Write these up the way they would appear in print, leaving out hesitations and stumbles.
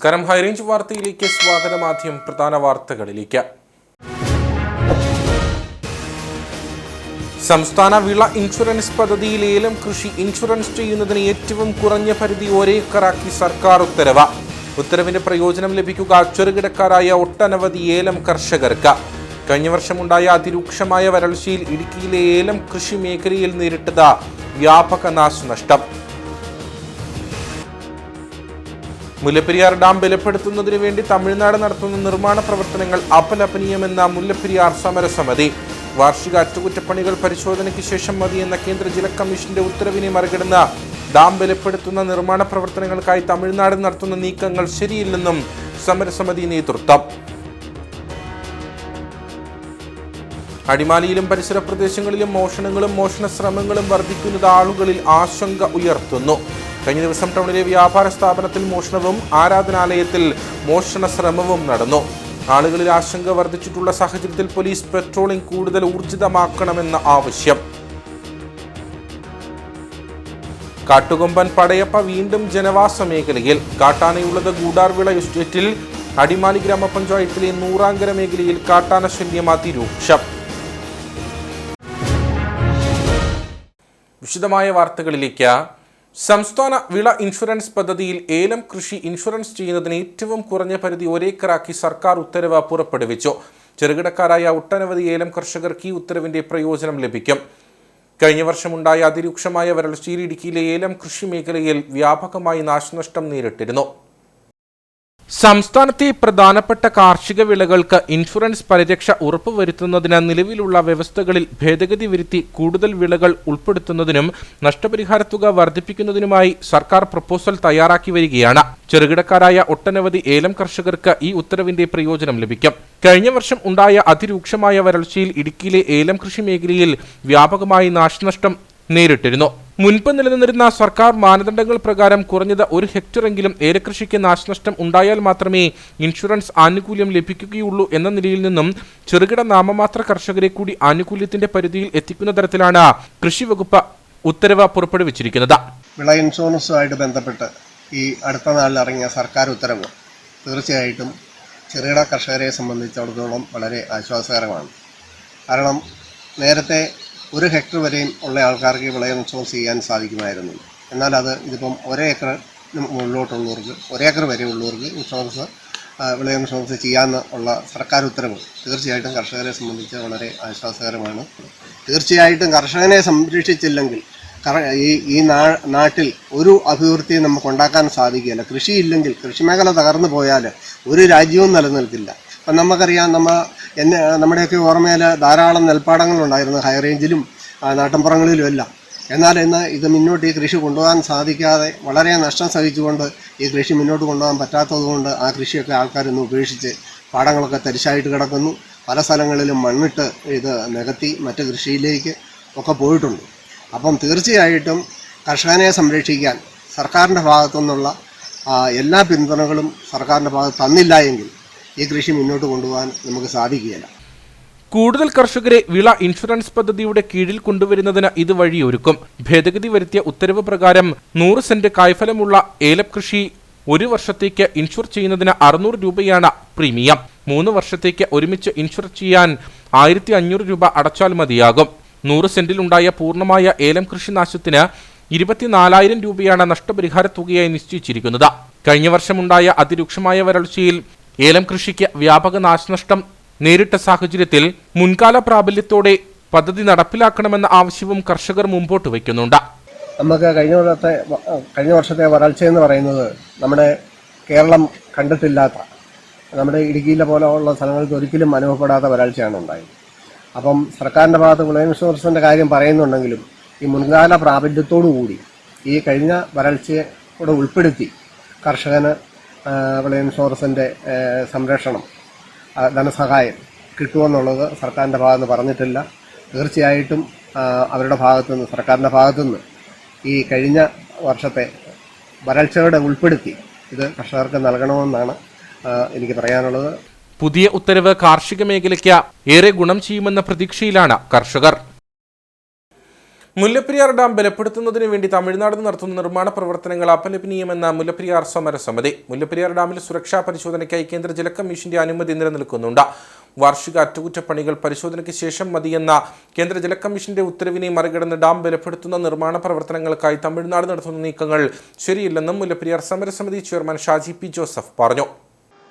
നമസ്കാരം. ഹൈറേഞ്ച് വാർത്തയിലേക്ക് സ്വാഗതം. ആദ്യം പ്രധാന വാർത്തകളിലേക്ക്. സംസ്ഥാന വിള ഇൻഷുറൻസ് പദ്ധതിയിൽ ഏലം കൃഷി ഇൻഷുറൻസ് ചെയ്യുന്നതിന് ഏറ്റവും കുറഞ്ഞ പരിധി ഒരേക്കറാക്കി സർക്കാർ ഉത്തരവ്. ഉത്തരവിന്റെ പ്രയോജനം ലഭിക്കുക ചെറുകിടക്കാരായ ഒട്ടനവധി ഏലം കർഷകർക്ക്. കഴിഞ്ഞ വർഷമുണ്ടായ അതിരൂക്ഷമായ വരൾച്ചയിൽ ഇടുക്കിയിലെ ഏലം കൃഷി മേഖലയിൽ നേരിട്ടത് വ്യാപക നാശനഷ്ടം. മുല്ലപ്പെരിയാർ ഡാം ബലപ്പെടുത്തുന്നതിനു വേണ്ടി തമിഴ്നാട് നടത്തുന്ന നിർമ്മാണ പ്രവർത്തനങ്ങൾ അപലപനീയമെന്ന മുല്ലപ്പെരിയാർ സമരസമിതി. വാർഷിക അറ്റകുറ്റപ്പണികൾ പരിശോധനയ്ക്ക് ശേഷം മതിയെന്ന കേന്ദ്ര ജല കമ്മീഷന്റെ ഉത്തരവിനെ മറികടന്ന് ഡാം ബലപ്പെടുത്തുന്ന നിർമ്മാണ പ്രവർത്തനങ്ങൾക്കായി തമിഴ്നാട് നടത്തുന്ന നീക്കങ്ങൾ ശരിയില്ലെന്നും സമരസമിതി നേതൃത്വം. അടിമാലിയിലും പരിസര പ്രദേശങ്ങളിലും മോഷണങ്ങളും മോഷണ ശ്രമങ്ങളും വർദ്ധിക്കുന്നത് ആളുകളിൽ ആശങ്ക ഉയർത്തുന്നു. കഴിഞ്ഞ ദിവസം ടൗണിലെ വ്യാപാര സ്ഥാപനത്തിൽ മോഷണവും ആരാധനാലയത്തിൽ മോഷണ ശ്രമവും നടന്നു. ആളുകളിൽ ആശങ്ക വർദ്ധിച്ചിട്ടുള്ള സാഹചര്യത്തിൽ പോലീസ് പെട്രോളിംഗ് കൂടുതൽ ഊർജിതമാക്കണമെന്ന ആവശ്യം. കാട്ടുകൊമ്പൻ പടയപ്പ വീണ്ടും ജനവാസ മേഖലയിൽ. കാട്ടാനയുള്ളത് ഗൂഡാർവിള എസ്റ്റേറ്റിൽ. അടിമാലി ഗ്രാമപഞ്ചായത്തിലെ നൂറാങ്കര മേഖലയിൽ കാട്ടാന ശല്യം അതിരൂക്ഷം. വിശദമായ വാർത്തകളിലേക്ക്. സംസ്ഥാന വിള ഇൻഷുറൻസ് പദ്ധതിയിൽ ഏലം കൃഷി ഇൻഷുറൻസ് ചെയ്യുന്നതിന് ഏറ്റവും കുറഞ്ഞ പരിധി ഒരേക്കറാക്കി സർക്കാർ ഉത്തരവ് പുറപ്പെടുവിച്ചു. ചെറുകിടക്കാരായ ഒട്ടനവധി ഏലം കർഷകർക്ക് ഈ ഉത്തരവിന്റെ പ്രയോജനം ലഭിക്കും. കഴിഞ്ഞ വർഷമുണ്ടായ അതിരൂക്ഷമായ വരൾച്ചയിൽ ഇടുക്കിയിലെ ഏലം കൃഷി മേഖലയിൽ വ്യാപകമായി നാശനഷ്ടം നേരിട്ടിരുന്നു. സംസ്ഥാനത്തെ പ്രധാനപ്പെട്ട കാർഷിക വിളകൾക്ക് ഇൻഷുറൻസ് പരിരക്ഷ ഉറപ്പുവരുത്തുന്നതിന് നിലവിലുള്ള വ്യവസ്ഥകളിൽ ഭേദഗതി വരുത്തി കൂടുതൽ വിളകൾ ഉൾപ്പെടുത്തുന്നതിനും നഷ്ടപരിഹാര തുക വർദ്ധിപ്പിക്കുന്നതിനുമായി സർക്കാർ പ്രപ്പോസൽ തയ്യാറാക്കി വരികയാണ്. ചെറുകിടക്കാരായ ഒട്ടനവധി ഏലം കർഷകർക്ക് ഈ ഉത്തരവിന്റെ പ്രയോജനം ലഭിക്കും. കഴിഞ്ഞ വർഷം ഉണ്ടായ അതിരൂക്ഷമായ വരൾച്ചയിൽ ഇടുക്കിയിലെ ഏലം കൃഷി മേഖലയിൽ വ്യാപകമായി നാശനഷ്ടം നേരിട്ടിരുന്നു. മുൻപ് നിലനിന്നിരുന്ന സർക്കാർ മാനദണ്ഡങ്ങൾ പ്രകാരം കുറഞ്ഞത് 1 ഹെക്ടറെങ്കിലും ഏലകൃഷിക്ക് നാശനഷ്ടം ഉണ്ടായാൽ മാത്രമേ ഇൻഷുറൻസ് ആനുകൂല്യം ലഭിക്കുകയുള്ളൂ എന്ന നിലയിൽ നിന്നും ചെറുകിട നാമമാത്ര കർഷകരെ കൂടി ആനുകൂല്യത്തിന്റെ പരിധിയിൽ എത്തിക്കുന്ന തരത്തിലാണ് കൃഷി വകുപ്പ് ഉത്തരവ് പുറപ്പെടുവിച്ചിരിക്കുന്നത്. വിള ഇൻഷുറൻസുമായിട്ട് ബന്ധപ്പെട്ട് ഈ അടുത്ത നാളിൽ ഇറങ്ങിയ സർക്കാർ ഉത്തരവ് തീർച്ചയായിട്ടും ചെറുകിട കർഷകരെ സംബന്ധിച്ചിടത്തോളം വളരെ ആശ്വാസകരമാണ്. കാരണം നേരത്തെ 1 ഹെക്ടർ വരെയും ഉള്ള ആൾക്കാർക്ക് വിള ഇൻഷുറൻസ് ചെയ്യാൻ സാധിക്കുമായിരുന്നു. എന്നാൽ ഇതിപ്പം 1 ഏക്കർ മുകളിലോട്ടുള്ളവർക്ക് 1 ഏക്കർ വരെ ഉള്ളവർക്ക് വിള ഇൻഷുറൻസ് ചെയ്യാമെന്നുള്ള സർക്കാർ ഉത്തരവ് തീർച്ചയായിട്ടും കർഷകരെ സംബന്ധിച്ച് വളരെ ആശ്വാസകരമാണ്. തീർച്ചയായിട്ടും കർഷകനെ സംരക്ഷിച്ചില്ലെങ്കിൽ ഈ നാട്ടിൽ ഒരു അഭിവൃദ്ധിയും നമുക്ക് ഉണ്ടാക്കാൻ സാധിക്കില്ല. കൃഷിയില്ലെങ്കിൽ, കൃഷിമേഖല തകർന്നു പോയാൽ ഒരു രാജ്യവും നിലനിൽക്കില്ല. അപ്പം നമുക്കറിയാം, നമ്മുടെയൊക്കെ ഓർമ്മയിൽ ധാരാളം നെൽപ്പാടങ്ങളുണ്ടായിരുന്നു ഹൈറേഞ്ചിലും നാട്ടിൻപുറങ്ങളിലും എല്ലാം. എന്നാൽ ഇന്ന് ഇത് മുന്നോട്ട് ഈ കൃഷി കൊണ്ടുപോകാൻ സാധിക്കാതെ വളരെ നഷ്ടം സഹിച്ചുകൊണ്ട് ഈ കൃഷി മുന്നോട്ട് കൊണ്ടുപോകാൻ പറ്റാത്തതുകൊണ്ട് ആ കൃഷിയൊക്കെ ആൾക്കാരൊന്ന് ഉപേക്ഷിച്ച് പാടങ്ങളൊക്കെ തരിശായിട്ട് കിടക്കുന്നു. പല സ്ഥലങ്ങളിലും മണ്ണിട്ട് ഇത് നികത്തി മറ്റ് കൃഷിയിലേക്ക് ഒക്കെ പോയിട്ടുണ്ട്. അപ്പം തീർച്ചയായിട്ടും കർഷകനെ സംരക്ഷിക്കാൻ സർക്കാരിൻ്റെ ഭാഗത്തു നിന്നുള്ള എല്ലാ പിന്തുണകളും സർക്കാരിൻ്റെ ഭാഗത്ത് തന്നില്ല എങ്കിൽ ഈ കൃഷി മുന്നോട്ട് കൊണ്ടുപോകാൻ നമുക്ക് സാധിക്കുകയില്ല. കൂടുതൽ കർഷകരെ വിള ഇൻഷുറൻസ് പദ്ധതിയുടെ കീഴിൽ കൊണ്ടുവരുന്നതിന് ഇത് വഴിയൊരുക്കും. ഭേദഗതി വരുത്തിയ ഉത്തരവ് പ്രകാരം 100 സെന്റ് കായ്ഫലമുള്ള ഏലകൃഷി 1 വർഷത്തേക്ക് ഇൻഷുർ ചെയ്യുന്നതിന് 600 രൂപയാണ് പ്രീമിയം. 3 വർഷത്തേക്ക് ഒരുമിച്ച് ഇൻഷുർ ചെയ്യാൻ 1500 രൂപ അടച്ചാൽ മതിയാകും. 100 സെന്റിൽ ഉണ്ടായ പൂർണ്ണമായ ഏലം കൃഷി നാശത്തിന് 24,000 രൂപയാണ് നഷ്ടപരിഹാര തുകയായി നിശ്ചയിച്ചിരിക്കുന്നത്. കഴിഞ്ഞ വർഷമുണ്ടായ അതിരൂക്ഷമായ വരൾച്ചയിൽ ഏലം കൃഷിക്ക് വ്യാപക നാശനഷ്ടം നേരിട്ട സാഹചര്യത്തിൽ മുൻകാല പ്രാബല്യത്തോടെ പദ്ധതി നടപ്പിലാക്കണമെന്ന ആവശ്യവും കർഷകർ മുമ്പോട്ട് വയ്ക്കുന്നുണ്ട്. നമുക്ക് കഴിഞ്ഞ വർഷത്തെ വരൾച്ച എന്ന് പറയുന്നത് നമ്മുടെ കേരളം കണ്ടിട്ടില്ലാത്ത, നമ്മുടെ ഇടുക്കിയിലെ പോലെയുള്ള സ്ഥലങ്ങൾക്ക് ഒരിക്കലും അനുഭവപ്പെടാത്ത വരൾച്ചയാണ് ഉണ്ടായത്. അപ്പം സർക്കാരിൻ്റെ ഭാഗത്ത് വിള ഇൻഷുറൻസിൻ്റെ കാര്യം പറയുന്നുണ്ടെങ്കിലും ഈ മുൻകാല പ്രാബല്യത്തോടു കൂടി ഈ കഴിഞ്ഞ വരൾച്ചയെ കൂടെ ഉൾപ്പെടുത്തി കർഷകന് വിള ഇൻഷുറൻസിൻ്റെ സംരക്ഷണം, ധനസഹായം കിട്ടുമെന്നുള്ളത് സർക്കാരിൻ്റെ ഭാഗത്തുനിന്ന് പറഞ്ഞിട്ടില്ല. തീർച്ചയായിട്ടും അവരുടെ ഭാഗത്തുനിന്ന്, സർക്കാരിൻ്റെ ഭാഗത്തുനിന്ന് ഈ കഴിഞ്ഞ വർഷത്തെ വരൾച്ചയുടെ ഉൾപ്പെടുത്തി ഇത് കർഷകർക്ക് നൽകണമെന്നാണ് എനിക്ക് പറയാനുള്ളത്. പുതിയ ഉത്തരവ് കാർഷിക മേഖലയ്ക്ക് ഏറെ ഗുണം ചെയ്യുമെന്ന പ്രതീക്ഷയിലാണ് കർഷകർ. മുല്ലപ്പെരിയാർ ഡാം ബലപ്പെടുത്തുന്നതിന് വേണ്ടി തമിഴ്നാട് നടത്തുന്ന നിർമ്മാണ പ്രവർത്തനങ്ങൾ അപലപനീയമെന്ന മുല്ലപ്പെരിയാർ സമരസമിതി. മുല്ലപ്പെരിയാർ ഡാമിൽ സുരക്ഷാ പരിശോധനയ്ക്കായി കേന്ദ്ര ജല കമ്മീഷന്റെ അനുമതി നിലനിൽക്കുന്നുണ്ട്. വാർഷിക അറ്റകുറ്റപ്പണികൾ പരിശോധനയ്ക്ക് ശേഷം മതിയെന്ന കേന്ദ്ര ജല കമ്മീഷന്റെ ഉത്തരവിനെ മറികടന്ന് ഡാം ബലപ്പെടുത്തുന്ന നിർമ്മാണ പ്രവർത്തനങ്ങൾക്കായി തമിഴ്നാട് നടത്തുന്ന നീക്കങ്ങൾ ശരിയില്ലെന്നും മുല്ലപ്പെരിയാർ സമരസമിതി ചെയർമാൻ ഷാജി പി ജോസഫ് പറഞ്ഞു.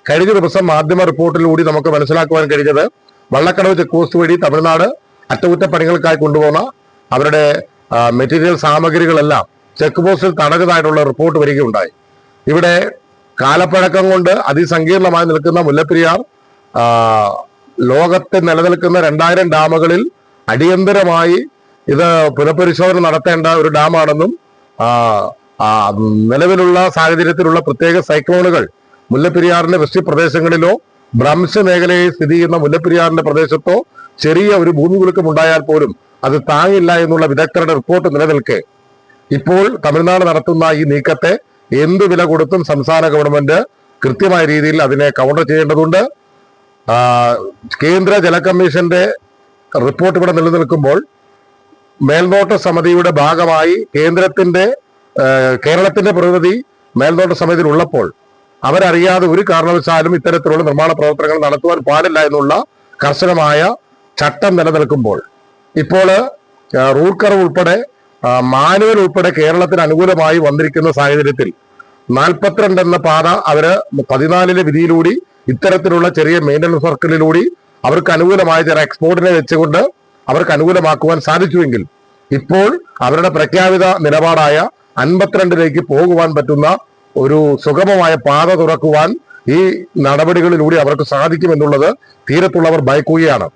കഴിഞ്ഞ ദിവസം മാധ്യമ റിപ്പോർട്ടിലൂടെ നമുക്ക് മനസ്സിലാക്കുവാൻ കഴിഞ്ഞത് വള്ളക്കടവ് ചെക്ക് പോസ്റ്റ് വഴി തമിഴ്നാട് അറ്റകുറ്റപ്പണികൾക്കായി കൊണ്ടുപോകുന്ന അവരുടെ മെറ്റീരിയൽ സാമഗ്രികളെല്ലാം ചെക്ക് പോസ്റ്റിൽ തടഞ്ഞതായിട്ടുള്ള റിപ്പോർട്ട് വരികയുണ്ടായി. ഇവിടെ കാലപ്പഴക്കം കൊണ്ട് അതിസങ്കീർണമായി നിൽക്കുന്ന മുല്ലപ്പെരിയാർ ലോകത്ത് നിലനിൽക്കുന്ന 2000 ഡാമുകളിൽ അടിയന്തരമായി ഇത് പുനഃപരിശോധന നടത്തേണ്ട ഒരു ഡാമാണെന്നും നിലവിലുള്ള സാഹചര്യത്തിലുള്ള പ്രത്യേക സൈക്ലോണുകൾ മുല്ലപ്പെരിയാറിന്റെ വൃഷ്ടി പ്രദേശങ്ങളിലോ ഭ്രംശ മേഖലയിൽ സ്ഥിതി ചെയ്യുന്ന മുല്ലപ്പെരിയാറിന്റെ പ്രദേശത്തോ ചെറിയ ഒരു ഭൂമികുലുക്കം ഉണ്ടായാൽ പോലും അത് താങ്ങില്ല എന്നുള്ള വിദഗ്ധരുടെ റിപ്പോർട്ട് നിലനിൽക്കെ ഇപ്പോൾ തമിഴ്നാട് നടത്തുന്ന ഈ നീക്കത്തെ എന്ത് വില കൊടുത്തും സംസ്ഥാന ഗവൺമെന്റ് കൃത്യമായ രീതിയിൽ അതിനെ കൗണ്ടർ ചെയ്യേണ്ടതുണ്ട്. കേന്ദ്ര ജല കമ്മീഷന്റെ റിപ്പോർട്ട് ഇവിടെ നിലനിൽക്കുമ്പോൾ മേൽനോട്ട സമിതിയുടെ ഭാഗമായി കേരളത്തിന്റെ പ്രതിനിധി മേൽനോട്ട സമിതിയിൽ ഉള്ളപ്പോൾ അവരറിയാതെ ഒരു കാരണവശാലും ഇത്തരത്തിലുള്ള നിർമ്മാണ പ്രവർത്തനങ്ങൾ നടത്തുവാൻ പാടില്ല എന്നുള്ള കർശനമായ ചട്ടം നിലനിൽക്കുമ്പോൾ ഇപ്പോൾ റൂട്ട് കർവ് ഉൾപ്പെടെ മാനുവൽ ഉൾപ്പെടെ കേരളത്തിന് അനുകൂലമായി വന്നിരിക്കുന്ന സാഹചര്യത്തിൽ 42 എന്ന പാത അവര് 14 വിധിയിലൂടെ ഇത്തരത്തിലുള്ള ചെറിയ മെയിൻ്റനൻസ് വർക്കിലൂടെ അവർക്ക് അനുകൂലമായ ചില എക്സ്പോർട്ടിനെ വെച്ചുകൊണ്ട് അവർക്ക് അനുകൂലമാക്കുവാൻ സാധിച്ചുവെങ്കിൽ ഇപ്പോൾ അവരുടെ പ്രഖ്യാപിത നിലപാടായ 52 പോകുവാൻ പറ്റുന്ന ഒരു സുഗമമായ പാത തുറക്കുവാൻ ഈ നടപടികളിലൂടെ അവർക്ക് സാധിക്കുമെന്നുള്ളത് തീരത്തുള്ളവർ ഭയക്കുകയാണ്.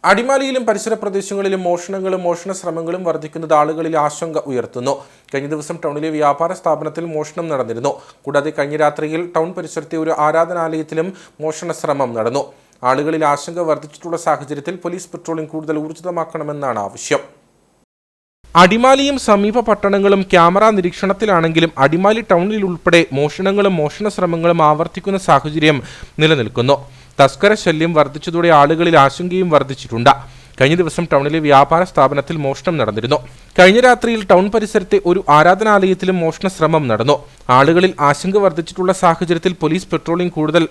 അടിമാലിയിലും പരിസര പ്രദേശങ്ങളിലും മോഷണങ്ങളും മോഷണ ശ്രമങ്ങളും വർദ്ധിക്കുന്നത് ആളുകളിൽ ആശങ്ക ഉയർത്തുന്നു. കഴിഞ്ഞ ദിവസം ടൗണിലെ വ്യാപാര സ്ഥാപനത്തിൽ മോഷണം നടന്നിരുന്നു. കൂടാതെ കഴിഞ്ഞ രാത്രിയിൽ ടൗൺ പരിസരത്തെ ഒരു ആരാധനാലയത്തിലും മോഷണ ശ്രമം നടന്നു. ആളുകളിൽ ആശങ്ക വർദ്ധിച്ചിട്ടുള്ള സാഹചര്യത്തിൽ പോലീസ് പെട്രോളിംഗ് കൂടുതൽ ഊർജിതമാക്കണമെന്നാണ് ആവശ്യം. അടിമാലിയും സമീപ പട്ടണങ്ങളും ക്യാമറ നിരീക്ഷണത്തിലാണെങ്കിലും അടിമാലി ടൗണിൽ ഉൾപ്പെടെ മോഷണങ്ങളും മോഷണ ശ്രമങ്ങളും ആവർത്തിക്കുന്ന സാഹചര്യം നിലനിൽക്കുന്നു. തസ്കര ശല്യം വർദ്ധിച്ചതോടെ ആളുകളിൽ ആശങ്കയും വർദ്ധിച്ചിട്ടുണ്ട്. കഴിഞ്ഞ ദിവസം ടൗണിലെ വ്യാപാര സ്ഥാപനത്തിൽ മോഷണം നടന്നിരുന്നു. കഴിഞ്ഞ രാത്രിയിൽ ടൗൺ പരിസരത്തെ ഒരു ആരാധനാലയത്തിലും മോഷണ ശ്രമം നടന്നു. ആളുകളിൽ ആശങ്ക വർദ്ധിച്ചിട്ടുള്ള സാഹചര്യത്തിൽ പോലീസ് പെട്രോളിംഗ് കൂടുതൽ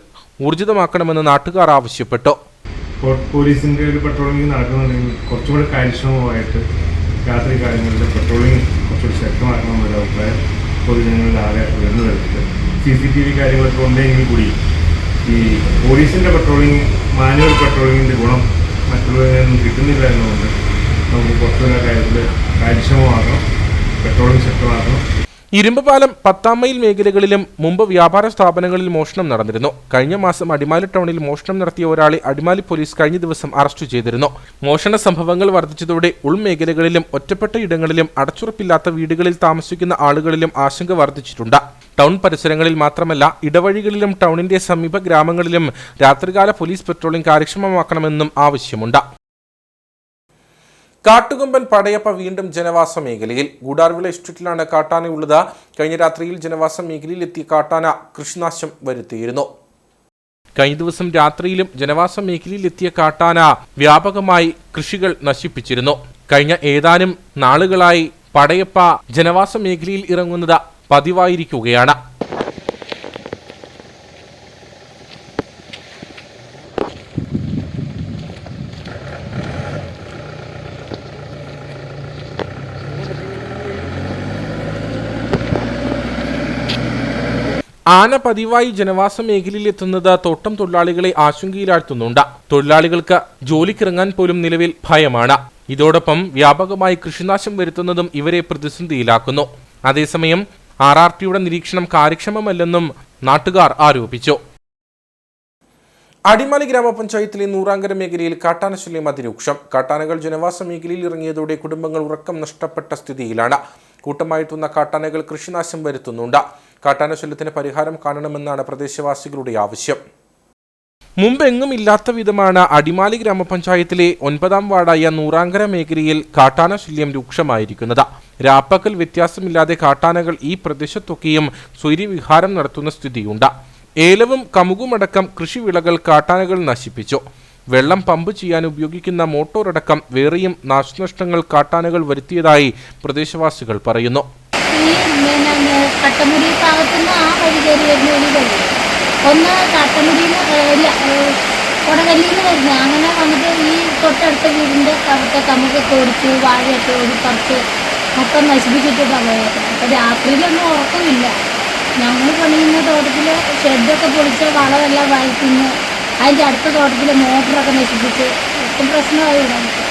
ഊർജിതമാക്കണമെന്ന് നാട്ടുകാർ ആവശ്യപ്പെട്ടു. പോലീസിന്റെ ഒരു പെട്രോളിംഗ് നടക്കുന്നുണ്ടെങ്കിൽ കുറച്ചുകൂടി കാര്യക്ഷമമായിട്ട് രാത്രി കാലങ്ങളിൽ പെട്രോളിംഗ് കുറച്ചുകൂടി ശക്തമാക്കണമെന്നൊരു അഭിപ്രായം പൊതുജനങ്ങളിൽ ആകെ ഉയർന്നു വരുന്നുണ്ട്. CCTV കാര്യങ്ങളൊക്കെ ഉണ്ടെങ്കിൽ കൂടി ഈ പോലീസിന്റെ പെട്രോളിംഗ് മാനുവൽ പെട്രോളിങ്ങിന്റെ ഗുണം മറ്റുള്ളവരൊന്നും കിട്ടുന്നില്ല എന്നുകൊണ്ട് നമുക്ക് കുറച്ചുകൂടെ കാര്യത്തിൽ കാര്യക്ഷമമാക്കണം, പെട്രോളിംഗ് ശക്തമാക്കണം. ഇരുമ്പുപാലം 10 മൈൽ മേഖലകളിലും മുമ്പ് വ്യാപാര സ്ഥാപനങ്ങളിൽ മോഷണം നടന്നിരുന്നു. കഴിഞ്ഞ മാസം അടിമാലി ടൗണിൽ മോഷണം നടത്തിയ ഒരാളെ അടിമാലി പോലീസ് കഴിഞ്ഞ ദിവസം അറസ്റ്റ് ചെയ്തിരുന്നു. മോഷണ സംഭവങ്ങൾ വർദ്ധിച്ചതോടെ ഉൾമേഖലകളിലും ഒറ്റപ്പെട്ട ഇടങ്ങളിലും അടച്ചുറപ്പില്ലാത്ത വീടുകളിൽ താമസിക്കുന്ന ആളുകളിലും ആശങ്ക വർദ്ധിച്ചിട്ടുണ്ട്. ടൗൺ പരിസരങ്ങളിൽ മാത്രമല്ല ഇടവഴികളിലും ടൗണിന്റെ സമീപ ഗ്രാമങ്ങളിലും രാത്രികാല പോലീസ് പെട്രോളിംഗ് കാര്യക്ഷമമാക്കണമെന്നും ആവശ്യമുണ്ട്. കാട്ടുകൊമ്പൻ പടയപ്പ വീണ്ടും ജനവാസ മേഖലയിൽ. ഗൂഡാർവിള എസ്റ്റേറ്റിലാണ് കാട്ടാനയുള്ളത്. കഴിഞ്ഞ രാത്രിയിൽ ജനവാസ മേഖലയിൽ എത്തിയ കാട്ടാന കൃഷിനാശം വരുത്തിയിരുന്നു. കഴിഞ്ഞ ദിവസം രാത്രിയിലും ജനവാസ മേഖലയിൽ എത്തിയ കാട്ടാന വ്യാപകമായി കൃഷികൾ നശിപ്പിച്ചിരുന്നു. കഴിഞ്ഞ ഏതാനും നാളുകളായി പടയപ്പ ജനവാസ മേഖലയിൽ ഇറങ്ങുന്നത് പതിവായിരിക്കുകയാണ്. ആന പതിവായി ജനവാസ മേഖലയിൽ എത്തുന്നത് തോട്ടം തൊഴിലാളികളെ ആശങ്കയിലാഴ്ത്തുന്നുണ്ട്. തൊഴിലാളികൾക്ക് ജോലിക്കിറങ്ങാൻ പോലും നിലവിൽ ഭയമാണ്. ഇതോടൊപ്പം വ്യാപകമായി കൃഷിനാശം വരുത്തുന്നതും ഇവരെ പ്രതിസന്ധിയിലാക്കുന്നു. അതേസമയം RRTയുടെ നിരീക്ഷണം കാര്യക്ഷമമല്ലെന്നും നാട്ടുകാർ ആരോപിച്ചു. അടിമാലി ഗ്രാമപഞ്ചായത്തിലെ നൂറാങ്കര മേഖലയിൽ കാട്ടാനശല്യം അതിരൂക്ഷം. കാട്ടാനകൾ ജനവാസ മേഖലയിൽ ഇറങ്ങിയതോടെ കുടുംബങ്ങൾ ഉറക്കം നഷ്ടപ്പെട്ട സ്ഥിതിയിലാണ്. കൂട്ടമായെത്തുന്ന കാട്ടാനകൾ കൃഷിനാശം വരുത്തുന്നുണ്ട്. കാട്ടാനശല്യത്തിന് പരിഹാരം കാണണമെന്നാണ് പ്രദേശവാസികളുടെ ആവശ്യം. മുമ്പെങ്ങും ഇല്ലാത്ത വിധമാണ് അടിമാലി ഗ്രാമപഞ്ചായത്തിലെ 9ാം വാർഡായ നൂറാങ്കര മേഖലയിൽ കാട്ടാനശല്യം രൂക്ഷമായിരിക്കുന്നത്. രാപ്പകൽ വ്യത്യാസമില്ലാതെ കാട്ടാനകൾ ഈ പ്രദേശത്തൊക്കെയും സ്വൈര്യവിഹാരം നടത്തുന്ന സ്ഥിതിയുണ്ട്. ഏലവും കമുകുമടക്കം കൃഷിവിളകൾ കാട്ടാനകൾ നശിപ്പിച്ചു. വെള്ളം പമ്പ് ചെയ്യാൻ ഉപയോഗിക്കുന്ന മോട്ടോറടക്കം വേറെയും നാശനഷ്ടങ്ങൾ കാട്ടാനകൾ വരുത്തിയതായി പ്രദേശവാസികൾ പറയുന്നു. കട്ടമുടി ഭാഗത്തുനിന്ന് ആ വഴി കയറി വരുന്ന ഒരു വഴി, ഒന്ന് കാട്ടമുടിയിൽ കൊടകല്ലിന്ന് വരുന്നത്, അങ്ങനെ വന്നിട്ട് ഈ തൊട്ടടുത്ത വീടിൻ്റെ അവിടുത്തെ കമുകൊക്കെ ഒടിച്ച് വാഴയൊക്കെ പറിച്ച് മൊത്തം നശിപ്പിച്ചിട്ടാണ് പോയത്. അപ്പോൾ രാത്രിയിലൊന്നും ഉറക്കമില്ല. ഞങ്ങൾ പണിയുന്ന തോട്ടത്തിൽ ഷെഡൊക്കെ പൊളിച്ച് വളമെല്ലാം വായിക്കുന്നു, അതിൻ്റെ അടുത്ത തോട്ടത്തിൽ മോട്ടറൊക്കെ നശിപ്പിച്ച് ഒട്ടും പ്രശ്നമായി നമുക്ക്.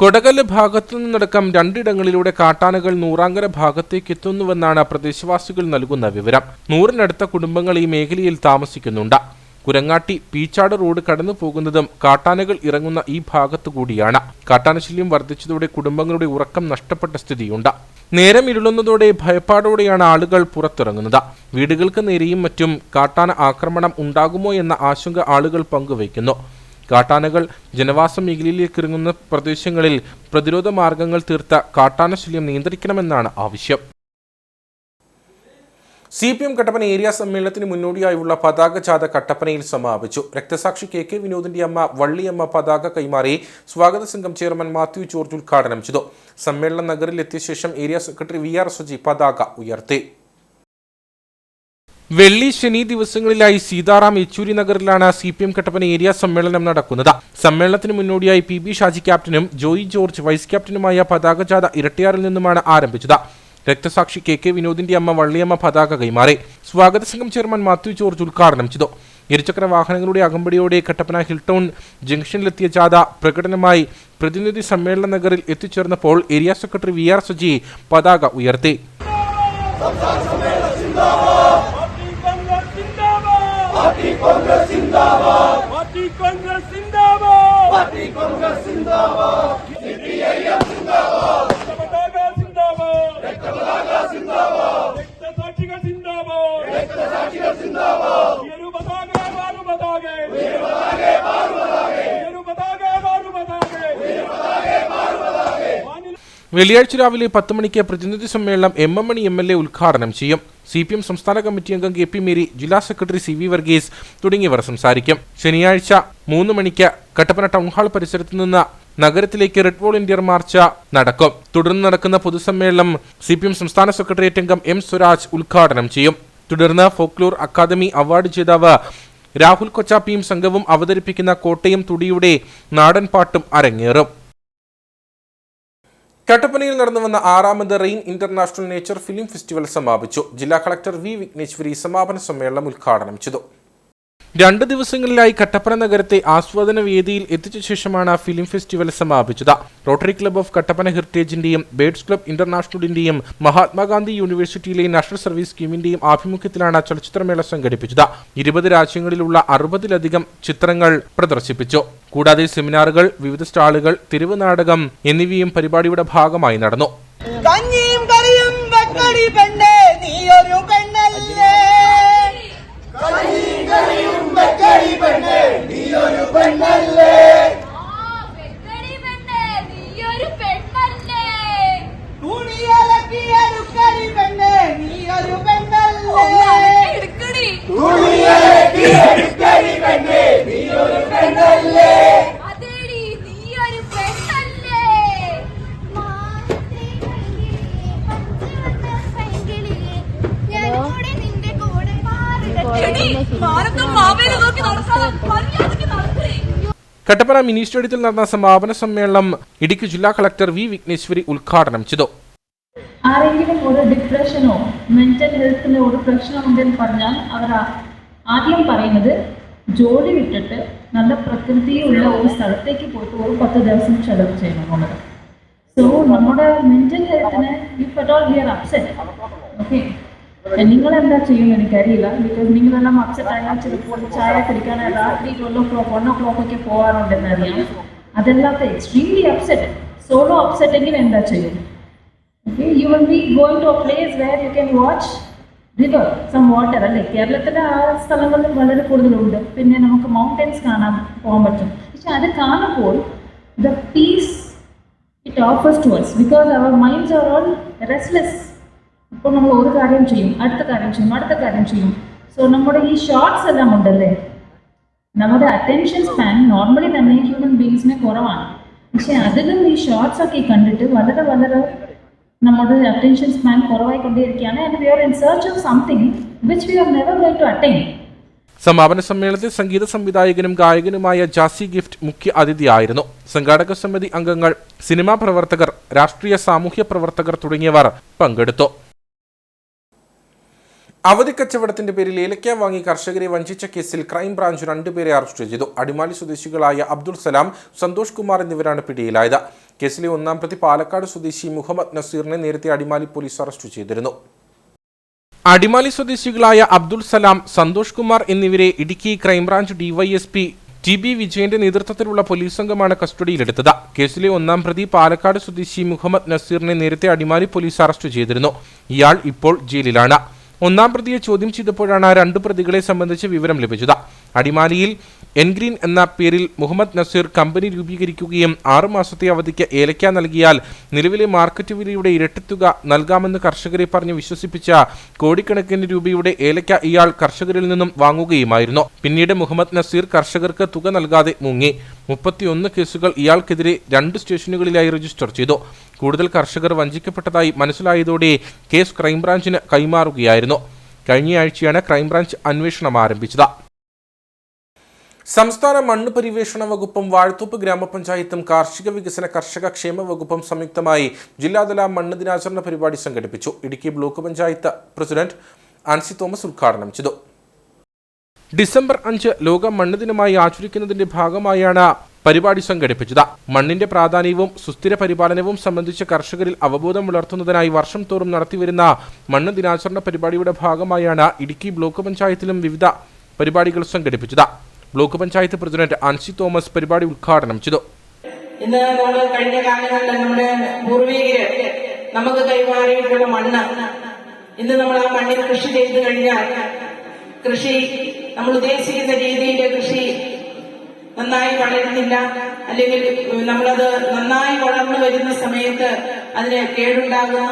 കൊടകല്ല് ഭാഗത്തു നിന്നടക്കം രണ്ടിടങ്ങളിലൂടെ കാട്ടാനകൾ നൂറാങ്കര ഭാഗത്തേക്ക് എത്തുന്നുവെന്നാണ് പ്രദേശവാസികൾ നൽകുന്ന വിവരം. 100-നടുത്ത കുടുംബങ്ങൾ ഈ മേഖലയിൽ താമസിക്കുന്നുണ്ട്. കുരങ്ങാട്ടി പീച്ചാട് റോഡ് കടന്നു പോകുന്നതും കാട്ടാനകൾ ഇറങ്ങുന്ന ഈ ഭാഗത്തു കൂടിയാണ്. കാട്ടാനശല്യം വർദ്ധിച്ചതോടെ കുടുംബങ്ങളുടെ ഉറക്കം നഷ്ടപ്പെട്ട സ്ഥിതിയുണ്ട്. നേരം ഇരുളുന്നതോടെ ഭയപ്പാടോടെയാണ് ആളുകൾ പുറത്തിറങ്ങുന്നത്. വീടുകൾക്ക് നേരെയും മറ്റും കാട്ടാന ആക്രമണം ഉണ്ടാകുമോ എന്ന ആശങ്ക ആളുകൾ പങ്കുവയ്ക്കുന്നു. കാട്ടാനകൾ ജനവാസ മേഖലയിലേക്ക് ഇറങ്ങുന്ന പ്രദേശങ്ങളിൽ പ്രതിരോധ മാർഗങ്ങൾ തീർത്ത കാട്ടാനശല്യം നിയന്ത്രിക്കണമെന്നാണ് ആവശ്യം. CPM കട്ടപ്പന ഏരിയ സമ്മേളനത്തിന് മുന്നോടിയായുള്ള പതാക ജാഥ കട്ടപ്പനയിൽ സമാപിച്ചു. രക്തസാക്ഷി KK വിനോദിന്റെ അമ്മ വള്ളിയമ്മ പതാക കൈമാറി സ്വാഗത സംഘം ചെയർമാൻ മാത്യു ജോർജ് ഉദ്ഘാടനം ചെയ്തു. സമ്മേളന നഗറിൽ എത്തിയ ശേഷം ഏരിയ സെക്രട്ടറി VR സജി പതാക ഉയർത്തി. വെള്ളി ശനി ദിവസങ്ങളിലായി സീതാറാം യെച്ചൂരി നഗറിലാണ് CPM കട്ടപ്പന ഏരിയ സമ്മേളനം നടക്കുന്നത്. സമ്മേളനത്തിന് മുന്നോടിയായി PB ഷാജി ക്യാപ്റ്റനും ജോയി ജോർജ് വൈസ് ക്യാപ്റ്റനുമായ പതാക ജാഥ ഇരട്ടിയാറിൽ നിന്നുമാണ് ആരംഭിച്ചത്. രക്തസാക്ഷി KK വിനോദിന്റെ അമ്മ വള്ളിയമ്മ പതാക കൈമാറി. സ്വാഗത സംഘം ചെയർമാൻ മാത്യു ജോർജ് ഉദ്ഘാടനം ചെയ്തു. ഇരുചക്ര വാഹനങ്ങളുടെ അകമ്പടിയോടെ കട്ടപ്പന ഹിൽടൗൺ ജംഗ്ഷനിലെത്തിയ ജാഥ പ്രകടനമായി പ്രതിനിധി സമ്മേളന നഗറിൽ എത്തിച്ചേർന്നപ്പോൾ ഏരിയ സെക്രട്ടറി VR സജി പതാക ഉയർത്തി. വെള്ളിയാഴ്ച രാവിലെ 10 മണിക്ക് പ്രതിനിധി സമ്മേളനം MM മണി MLA ഉദ്ഘാടനം ചെയ്യും. CPM സംസ്ഥാന കമ്മിറ്റി അംഗം KP മേരി, ജില്ലാ സെക്രട്ടറി CV വർഗീസ് തുടങ്ങിയവർ സംസാരിക്കും. ശനിയാഴ്ച 3 മണിക്ക് കട്ടപ്പന ടൗൺ ഹാൾ പരിസരത്ത് നിന്ന് നഗരത്തിലേക്ക് റെഡ് വോളണ്ടിയർ മാർച്ച് നടക്കും. തുടർന്ന് നടക്കുന്ന പൊതുസമ്മേളനം CPM സംസ്ഥാന സെക്രട്ടേറിയറ്റ് അംഗം M സ്വരാജ് ഉദ്ഘാടനം ചെയ്യും. തുടർന്ന് ഫോക്ലോർ അക്കാദമി അവാർഡ് ജേതാവ് രാഹുൽ കൊച്ചാപ്പിയും സംഘവും അവതരിപ്പിക്കുന്ന കോട്ടയം തുടിയുടെ നാടൻ പാട്ടും അരങ്ങേറും. കട്ടപ്പനയിൽ നടന്നുവന്ന 6ാമത് rain international nature film festival സമാപിച്ചു. ജില്ലാ കളക്ടർ V വിഘ്നേശ്വരി സമാപന സമ്മേളനം ഉദ്ഘാടനം ചെയ്തു. 2 ദിവസങ്ങളിലായി കട്ടപ്പന നഗരത്തെ ആസ്വാദന വേദിയിൽ എത്തിച്ച ശേഷമാണ് ഫിലിം ഫെസ്റ്റിവൽ സമാപിച്ചത്. റോട്ടറി ക്ലബ്ബ് ഓഫ് കട്ടപ്പന ഹെറിറ്റേജിന്റെയും ബേഡ്സ് ക്ലബ്ബ് ഇന്റർനാഷണലിന്റെയും മഹാത്മാഗാന്ധി യൂണിവേഴ്സിറ്റിയിലെ നാഷണൽ സർവീസ് സ്കീമിന്റെയും ആഭിമുഖ്യത്തിലാണ് ചലച്ചിത്രമേള സംഘടിപ്പിച്ചത്. 20 രാജ്യങ്ങളിലുള്ള 60-ലധികം ചിത്രങ്ങൾ പ്രദർശിപ്പിച്ചു. കൂടാതെ സെമിനാറുകൾ, വിവിധ സ്റ്റാളുകൾ, തെരുവ് നാടകം എന്നിവയും പരിപാടിയുടെ ഭാഗമായി നടന്നു. കട്ടപ്പന മിനി സ്റ്റേഡിയത്തിൽ നടന്ന സമാപന സമ്മേളനം ഇടുക്കി ജില്ലാ കളക്ടർ V വിഘ്നേശ്വരി ഉദ്ഘാടനം ചെയ്തു. ആരെങ്കിലും ഒരു ഡിപ്രഷനോ മെന്റൽ ഹെൽത്തിനോ ഒരു പ്രശ്നം ഉണ്ടെന്ന് പറഞ്ഞാൽ അവർ ആദ്യം പറയുന്നത് ജോലി വിട്ടിട്ട് നല്ല പ്രകൃതിയുള്ള ഒരു സ്ഥലത്തേക്ക് പോയിട്ട് ഒരു 10 ദിവസം ചെലവ് ചെയ്യണം. സോ നമ്മുടെ മെന്റൽ ഹെൽത്തിന് if at all we are upset, okay, നിങ്ങളെന്താ ചെയ്യുമെന്ന് എനിക്കറിയില്ല. ബിക്കോസ് നിങ്ങളെല്ലാം അപ്സെറ്റ് ആയാൽ ചിലപ്പോൾ ചായ കുടിക്കാൻ രാത്രി 12 o'clock 1 o'clock ഒക്കെ പോകാറുണ്ടെന്ന് അറിയാം. അതല്ലാത്ത എക്സ്ട്രീംലി അപ്സെറ്റ്, സോളോ അപ്സെറ്റ് എങ്കിൽ എന്താ ചെയ്യും? Okay, you will be going to a place where you can watch river, some water. അല്ലേ, കേരളത്തിലെ ആ സ്ഥലങ്ങളിൽ വളരെ കൂടുതലുണ്ട്. പിന്നെ നമുക്ക് മൗണ്ടൻസ് കാണാൻ പോകാൻ പറ്റും. പക്ഷെ അത് കാണുമ്പോൾ the peace it offers to us because our minds are all restless. ഇപ്പോൾ നമ്മൾ ഒരു കാര്യം ചെയ്യും, അടുത്ത കാര്യം ചെയ്യും, അടുത്ത കാര്യം ചെയ്യും. സോ നമ്മുടെ ഈ ഷോർട്സ് എല്ലാം ഉണ്ടല്ലേ, നമ്മുടെ അറ്റൻഷൻ സ്പാൻ നോർമലി തന്നെ ഹ്യൂമൻ ബീങ്സിന് കുറവാണ്. പക്ഷെ അതിലും ഈ ഷോർട്സ് ഒക്കെ കണ്ടിട്ട് വളരെ വളരെ നമ്മുടെ അറ്റൻഷൻ സ്പാൻ കുറവായിക്കൊണ്ടേയിരിക്കുകയാണ്. And we are in search of something which we are never going to attain. സമാപന സമ്മേളനത്തിൽ സംഗീത സംവിധായകനും ഗായകനുമായ ജാസി ഗിഫ്റ്റ് മുഖ്യ അതിഥിയായിരുന്നു. സംഘാടക സമിതി അംഗങ്ങൾ, സിനിമാ പ്രവർത്തകർ, രാഷ്ട്രീയ സാമൂഹ്യ പ്രവർത്തകർ തുടങ്ങിയവർ പങ്കെടുത്തു. അവധി കച്ചവടത്തിന്റെ പേരിൽ ഏലക്ക വാങ്ങി കർഷകരെ വഞ്ചിച്ച കേസിൽ ക്രൈംബ്രാഞ്ച് 2 പേരെ അറസ്റ്റ് ചെയ്തു. അടിമാലി സ്വദേശികളായ അബ്ദുൾ സലാം, സന്തോഷ് കുമാർ എന്നിവരാണ് പിടിയിലായത്. കേസിലെ 1-ാം പ്രതി പാലക്കാട് സ്വദേശി മുഹമ്മദ് നസീറിനെ നേരത്തെ അടിമാലി പോലീസ് അറസ്റ്റ് ചെയ്തിരുന്നു. അടിമാലി സ്വദേശികളായ അബ്ദുൾ സലാം, സന്തോഷ് കുമാർ എന്നിവരെ ഇടുക്കി ക്രൈംബ്രാഞ്ച് ഡിവൈഎസ്പി TB വിജയന്റെ നേതൃത്വത്തിലുള്ള പോലീസ് സംഘമാണ് കസ്റ്റഡിയിലെടുത്തത്. കേസിലെ 1-ാം പ്രതി പാലക്കാട് സ്വദേശി മുഹമ്മദ് നസീറിനെ നേരത്തെ അടിമാലി പോലീസ് അറസ്റ്റ് ചെയ്തിരുന്നു. ഇയാൾ ഇപ്പോൾ ജയിലിലാണ്. 1-ാം പ്രതിയെ ചോദ്യം ചെയ്തപ്പോഴാണ് 2 പ്രതികളെ സംബന്ധിച്ച് വിവരം ലഭിച്ചത്. അടിമാലിയിൽ എൻഗ്രീൻ എന്ന പേരിൽ മുഹമ്മദ് നസീർ കമ്പനി രൂപീകരിക്കുകയും 6 മാസത്തെ അവധിക്ക് ഏലക്ക നൽകിയാൽ നിലവിലെ മാർക്കറ്റ് വിലയുടെ ഇരട്ടിത്തുക നൽകാമെന്ന് കർഷകരെ പറഞ്ഞ് വിശ്വസിപ്പിച്ച കോടിക്കണക്കിന് രൂപയുടെ ഏലക്ക ഇയാൾ കർഷകരിൽ നിന്നും വാങ്ങുകയുമായിരുന്നു. പിന്നീട് മുഹമ്മദ് നസീർ കർഷകർക്ക് തുക നൽകാതെ മുങ്ങി. 31 കേസുകൾ ഇയാൾക്കെതിരെ 2 സ്റ്റേഷനുകളിലായി രജിസ്റ്റർ ചെയ്തു. കൂടുതൽ കർഷകർ വഞ്ചിക്കപ്പെട്ടതായി മനസ്സിലായതോടെ കേസ് ക്രൈംബ്രാഞ്ചിന് കൈമാറുകയായിരുന്നു. കഴിഞ്ഞയാഴ്ചയാണ് ക്രൈംബ്രാഞ്ച് അന്വേഷണം ആരംഭിച്ചത്. സംസ്ഥാന മണ്ണ് പരിവേഷണ വകുപ്പും വാഴത്തോപ്പ് ഗ്രാമപഞ്ചായത്തും കാർഷിക വികസന കർഷക ക്ഷേമ വകുപ്പും സംയുക്തമായി ജില്ലാതല മണ്ണ് ദിനാചരണ പരിപാടി സംഘടിപ്പിച്ചു. Idukki block panchayat president Ancy Thomas ഉദ്ഘാടനം ചെയ്തു. ഡിസംബർ 5 ലോക മണ്ണ് ദിനമായി ആചരിക്കുന്നതിന്റെ ഭാഗമായാണ് പരിപാടി സംഘടിപ്പിച്ചത്. മണ്ണിന്റെ പ്രാധാന്യവും സുസ്ഥിര പരിപാലനവും സംബന്ധിച്ച് കർഷകരിൽ അവബോധം വളർത്തുന്നതിനായി വർഷം തോറും നടത്തിവരുന്ന മണ്ണ് ദിനാചരണ പരിപാടിയുടെ ഭാഗമായാണ് ഇടുക്കി ബ്ലോക്ക് പഞ്ചായത്തിലും വിവിധ പരിപാടികൾ സംഘടിപ്പിച്ചത്. Block panchayat president Ancy Thomas പരിപാടി ഉദ്ഘാടനം ചെയ്തു. ഇന്ന് നമ്മൾ കഴിഞ്ഞ കാലങ്ങളിൽ നമ്മുടെ പൂർവികര് നമുക്ക് കൈമാറിയിട്ടുള്ള മണ്ണ്, ഇന്ന് നമ്മൾ ആ മണ്ണിൽ കൃഷി ചെയ്തു കഴിഞ്ഞാൽ കൃഷി നമ്മൾ ഉദ്ദേശിക്കുന്ന രീതിയിൽ കൃഷി നന്നായി വളരുന്നില്ല, അല്ലെങ്കിൽ നമ്മളത് നന്നായി വളർന്നു വരുന്ന സമയത്ത് അതിന് കേടുണ്ടാകുന്നു,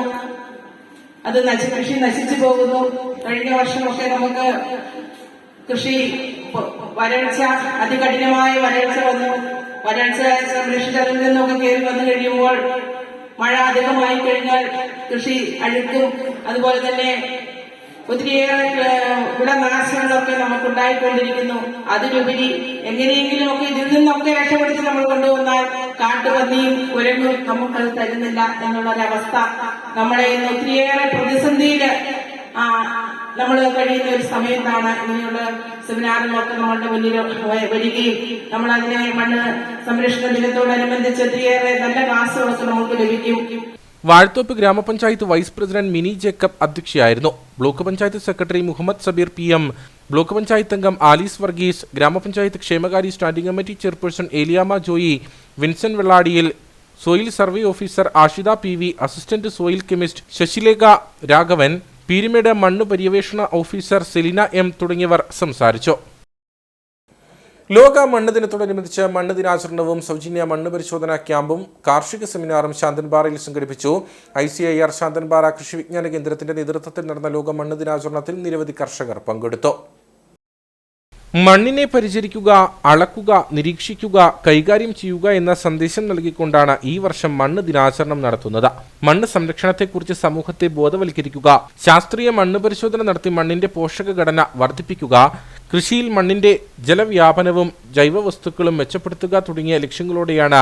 അത് കൃഷി നശിച്ചു പോകുന്നു. കഴിഞ്ഞ വർഷമൊക്കെ നമുക്ക് കൃഷി വരൾച്ച, അതികഠിനമായ വരൾച്ച വന്നു. വരൾച്ച സംരക്ഷിതരിൽ നിന്നൊക്കെ കയറി വന്നു കഴിയുമ്പോൾ മഴ അധികമായി കഴിഞ്ഞാൽ കൃഷി അഴുക്കും, അതുപോലെ തന്നെ ഒത്തിരിയേറെ വിളനാശങ്ങളൊക്കെ നമുക്കുണ്ടായിക്കൊണ്ടിരിക്കുന്നു. അതിലുപരി എങ്ങനെയെങ്കിലും ഒക്കെ ഇതിൽ നിന്നൊക്കെ രക്ഷപ്പെടുത്തി നമ്മൾ കൊണ്ടുവന്നാൽ കാട്ടുപന്നിയും കുരങ്ങും നമുക്കത് തരുന്നില്ല എന്നുള്ളൊരവസ്ഥ നമ്മളെ ഒത്തിരിയേറെ പ്രതിസന്ധിയില് നമ്മൾ കഴിയുന്ന ഒരു സമയത്താണ് ഇങ്ങനെയുള്ള സെമിനാറുകളൊക്കെ നമ്മളുടെ മുന്നിൽ വരികയും നമ്മൾ അതിനെ മണ്ണ് സംരക്ഷണ ദിനത്തോടനുബന്ധിച്ച് ഒത്തിരിയേറെ നല്ല ക്ലാസുകളൊക്കെ നമുക്ക് ലഭിക്കും. വാഴത്തോപ്പ് ഗ്രാമപഞ്ചായത്ത് വൈസ് പ്രസിഡന്റ് മിനി ജേക്കബ് അധ്യക്ഷയായിരുന്നു. Block panchayat secretary Muhammad Sabeer PM, block panchayat അംഗം ആലീസ് വർഗീസ്, ഗ്രാമപഞ്ചായത്ത് ക്ഷേമകാര്യ standing committee chairperson Eliyamma Joy, Vincent Velladiyil, soil survey officer Ashitha PV, assistant soil chemist Sasilekha Raghavan, Peermade മണ്ണ് പര്യവേഷണ ഓഫീസർ സെലിന M തുടങ്ങിയവർ സംസാരിച്ചു. ലോക മണ്ണ് ദിനത്തോടനുബന്ധിച്ച് മണ്ണ് ദിനാചരണവും സൗജന്യ മണ്ണ് പരിശോധനാ ക്യാമ്പും കാർഷിക സെമിനാറും ശാന്തൻപാറയിൽ സംഘടിപ്പിച്ചു. ICIR ശാന്തൻപാറ കൃഷി വിജ്ഞാന കേന്ദ്രത്തിന്റെ നേതൃത്വത്തിൽ നടന്ന ലോക മണ്ണ് ദിനാചരണത്തിൽ നിരവധി കർഷകർ പങ്കെടുത്തു. മണ്ണിനെ പരിചരിക്കുക, അളക്കുക, നിരീക്ഷിക്കുക, കൈകാര്യം ചെയ്യുക എന്ന സന്ദേശം നൽകിക്കൊണ്ടാണ് ഈ വർഷം മണ്ണ് ദിനാചരണം നടത്തുന്നത്. മണ്ണ് സംരക്ഷണത്തെക്കുറിച്ച് സമൂഹത്തെ ബോധവൽക്കരിക്കുക, ശാസ്ത്രീയ മണ്ണ് പരിശോധന നടത്തി മണ്ണിന്റെ പോഷകഘടന വർദ്ധിപ്പിക്കുക, കൃഷിയിൽ മണ്ണിന്റെ ജലവ്യാപനവും ജൈവവസ്തുക്കളും മെച്ചപ്പെടുത്തുക തുടങ്ങിയ ലക്ഷ്യങ്ങളോടെയാണ്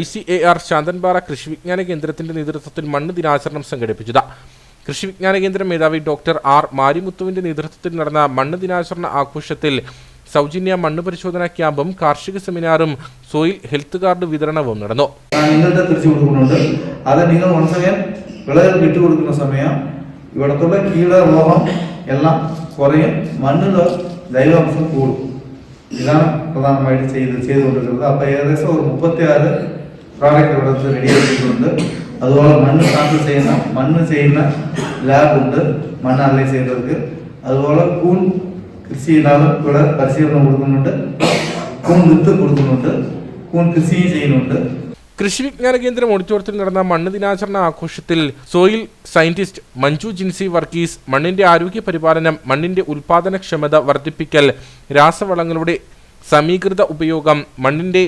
ICAR ശാന്തൻപാറ കൃഷി വിജ്ഞാന കേന്ദ്രത്തിന്റെ നേതൃത്വത്തിൽ മണ്ണ് ദിനാചരണം സംഘടിപ്പിച്ചത്. കൃഷി വിജ്ഞാന കേന്ദ്ര മേധാവി ഡോക്ടർ R മാരിമുത്തുവിന്റെ നേതൃത്വത്തിൽ നടന്ന മണ്ണ് ദിനാചരണ ആഘോഷത്തിൽ സൗജന്യ മണ്ണ് പരിശോധനാ ക്യാമ്പും കാർഷിക സെമിനാറും സോയിൽ ഹെൽത്ത് കാർഡ് വിതരണവും നടന്നു. അത് നിങ്ങൾ സമയം വിളകൾ വിട്ടുകൊടുക്കുന്ന സമയം ഇവിടത്തുള്ള കീടരോഗം എല്ലാം കുറയും, മണ്ണിലെ ജൈവാംശം കൂടും. ഇതാണ് പ്രധാനമായിട്ട് ചെയ്തുകൊണ്ടിരിക്കുന്നത്. അപ്പോൾ ഏകദേശം ഒരു 36 പ്രോഡക്റ്റ് ഇവിടെ റെഡിയാക്കിയിട്ടുണ്ട്. അതുപോലെ മണ്ണ് ചെയ്യുന്ന ലാബുണ്ട്, മണ്ണ് അനലൈസ് ചെയ്യുന്നവർക്ക്. അതുപോലെ കൂൺ കൃഷി ചെയ്യുന്നവർ ഇവിടെ പരിശീലനം കൊടുക്കുന്നുണ്ട്, കൂൺ വിത്ത് കൊടുക്കുന്നുണ്ട്, കൂൺ കൃഷി ചെയ്യുന്നുണ്ട്. കൃഷി വിജ്ഞാന കേന്ദ്രം ഓഡിറ്റോറിയത്തിൽ നടന്ന മണ്ണ് ദിനാചരണ ആഘോഷത്തിൽ സോയിൽ സയന്റിസ്റ്റ് മഞ്ജു ജിൻസി വർഗീസ് മണ്ണിന്റെ ആരോഗ്യ പരിപാലനം, മണ്ണിന്റെ ഉൽപാദനക്ഷമത വർദ്ധിപ്പിക്കൽ, രാസവളങ്ങളുടെ സമീകൃത ഉപയോഗം, മണ്ണിന്റെ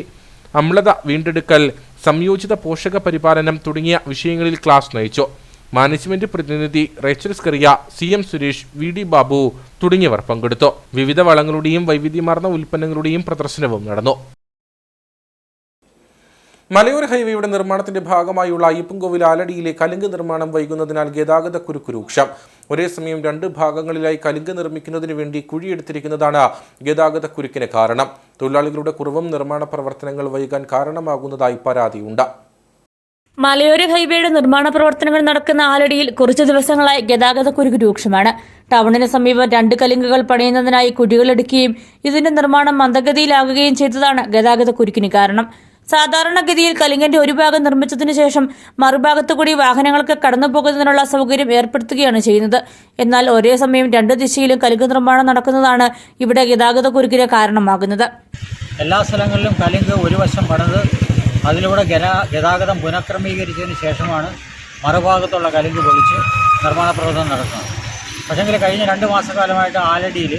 അമ്ലത വീണ്ടെടുക്കൽ, സംയോജിത പോഷക പരിപാലനം തുടങ്ങിയ വിഷയങ്ങളിൽ ക്ലാസ് നയിച്ചു. മാനേജ്മെന്റ് പ്രതിനിധി Rachel Scaria, CM Suresh, VD Babu തുടങ്ങിയവർ പങ്കെടുത്തു. വിവിധ വളങ്ങളുടെയും വൈവിധ്യമാർന്ന ഉൽപ്പന്നങ്ങളുടെയും പ്രദർശനവും നടന്നു. മലയോര ഹൈവേയുടെ നിർമ്മാണത്തിന്റെ ഭാഗമായുള്ള അയ്യപ്പൻകോവിൽ ആലടിയിലെ കലുങ്ക് നിർമ്മാണം വൈകുന്നതിനാൽ ഗതാഗത കുരുക്ക് രൂക്ഷം. ഒരേ സമയം 2 ഭാഗങ്ങളിലായി കലുങ്ക് നിർമ്മിക്കുന്നതിന് വേണ്ടി കുഴിയെടുത്തിരിക്കുന്നതാണ് ഗതാഗത കുരുക്കിന് കാരണം. തൊഴിലാളികളുടെ കുറവും നിർമ്മാണ പ്രവർത്തനങ്ങൾ വൈകാൻ കാരണമാകുന്നതായി പരാതിയുണ്ട്. മലയോര ഹൈവേയുടെ നിർമ്മാണ പ്രവർത്തനങ്ങൾ നടക്കുന്ന ആലടിയിൽ കുറച്ചു ദിവസങ്ങളായി ഗതാഗത കുരുക്ക് രൂക്ഷമാണ്. ടൗണിന് സമീപം 2 കലുങ്കുകൾ പണിയുന്നതിനായി കുഴികളെടുക്കുകയും ഇതിന്റെ നിർമ്മാണം മന്ദഗതിയിലാകുകയും ചെയ്തതാണ് ഗതാഗത കുരുക്കിന് കാരണം. സാധാരണഗതിയിൽ കലുങ്കിന്റെ ഒരു ഭാഗം നിർമ്മിച്ചതിനു ശേഷം മറുഭാഗത്തുകൂടി വാഹനങ്ങൾക്ക് കടന്നുപോകുന്നതിനുള്ള സൗകര്യം ഏർപ്പെടുത്തുകയാണ് ചെയ്യുന്നത്. എന്നാൽ ഒരേ സമയം 2 ദിശയിലും കലുങ്ക് നിർമ്മാണം നടക്കുന്നതാണ് ഇവിടെ ഗതാഗത കുരുക്കിന് കാരണമാകുന്നത്. എല്ലാ സ്ഥലങ്ങളിലും കലുങ്ക് ഒരു വശം പണിത് അതിലൂടെ ഗതാഗതം പുനഃക്രമീകരിച്ചതിന് ശേഷമാണ് മറുഭാഗത്തുള്ള കലുങ്ക് പൊളിച്ച് നിർമ്മാണ പ്രവർത്തനം നടക്കുന്നത്. പക്ഷേങ്കിൽ കഴിഞ്ഞ 2 മാസക്കാലമായിട്ട് ആലടിയിൽ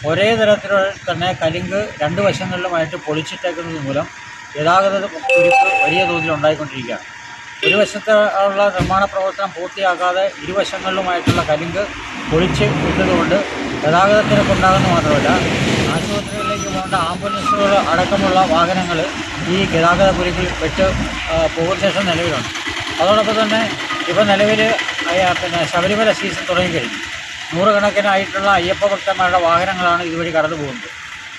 ഒരേ തരത്തിലുള്ള തന്നെ കലുങ്ക് 2 വശങ്ങളിലുമായിട്ട് പൊളിച്ചിട്ടേക്കുന്നത് മൂലം ഗതാഗത കുരുക്ക് വലിയ തോതിൽ ഉണ്ടായിക്കൊണ്ടിരിക്കുകയാണ്. ഒരു വശത്ത് ഉള്ള നിർമ്മാണ പ്രവർത്തനം പൂർത്തിയാക്കാതെ ഇരുവശങ്ങളിലുമായിട്ടുള്ള കലുങ്ക് പൊളിച്ച് ഇട്ടതുകൊണ്ട് ഗതാഗതത്തിനൊക്കെ മാത്രമല്ല ആശുപത്രികളിലേക്ക് പോകേണ്ട ആംബുലൻസുകൾ അടക്കമുള്ള വാഹനങ്ങൾ ഈ ഗതാഗത കുരുക്കിൽ പെട്ട് പോകുന്ന ശേഷം നിലവിലുണ്ട്. അതോടൊപ്പം തന്നെ ഇപ്പോൾ നിലവിൽ ശബരിമല സീസൺ തുടങ്ങിക്കഴിഞ്ഞു. 100 കണക്കിനായിട്ടുള്ള അയ്യപ്പ ഭക്തന്മാരുടെ വാഹനങ്ങളാണ് ഇതുവഴി കടന്നു പോകുന്നത്.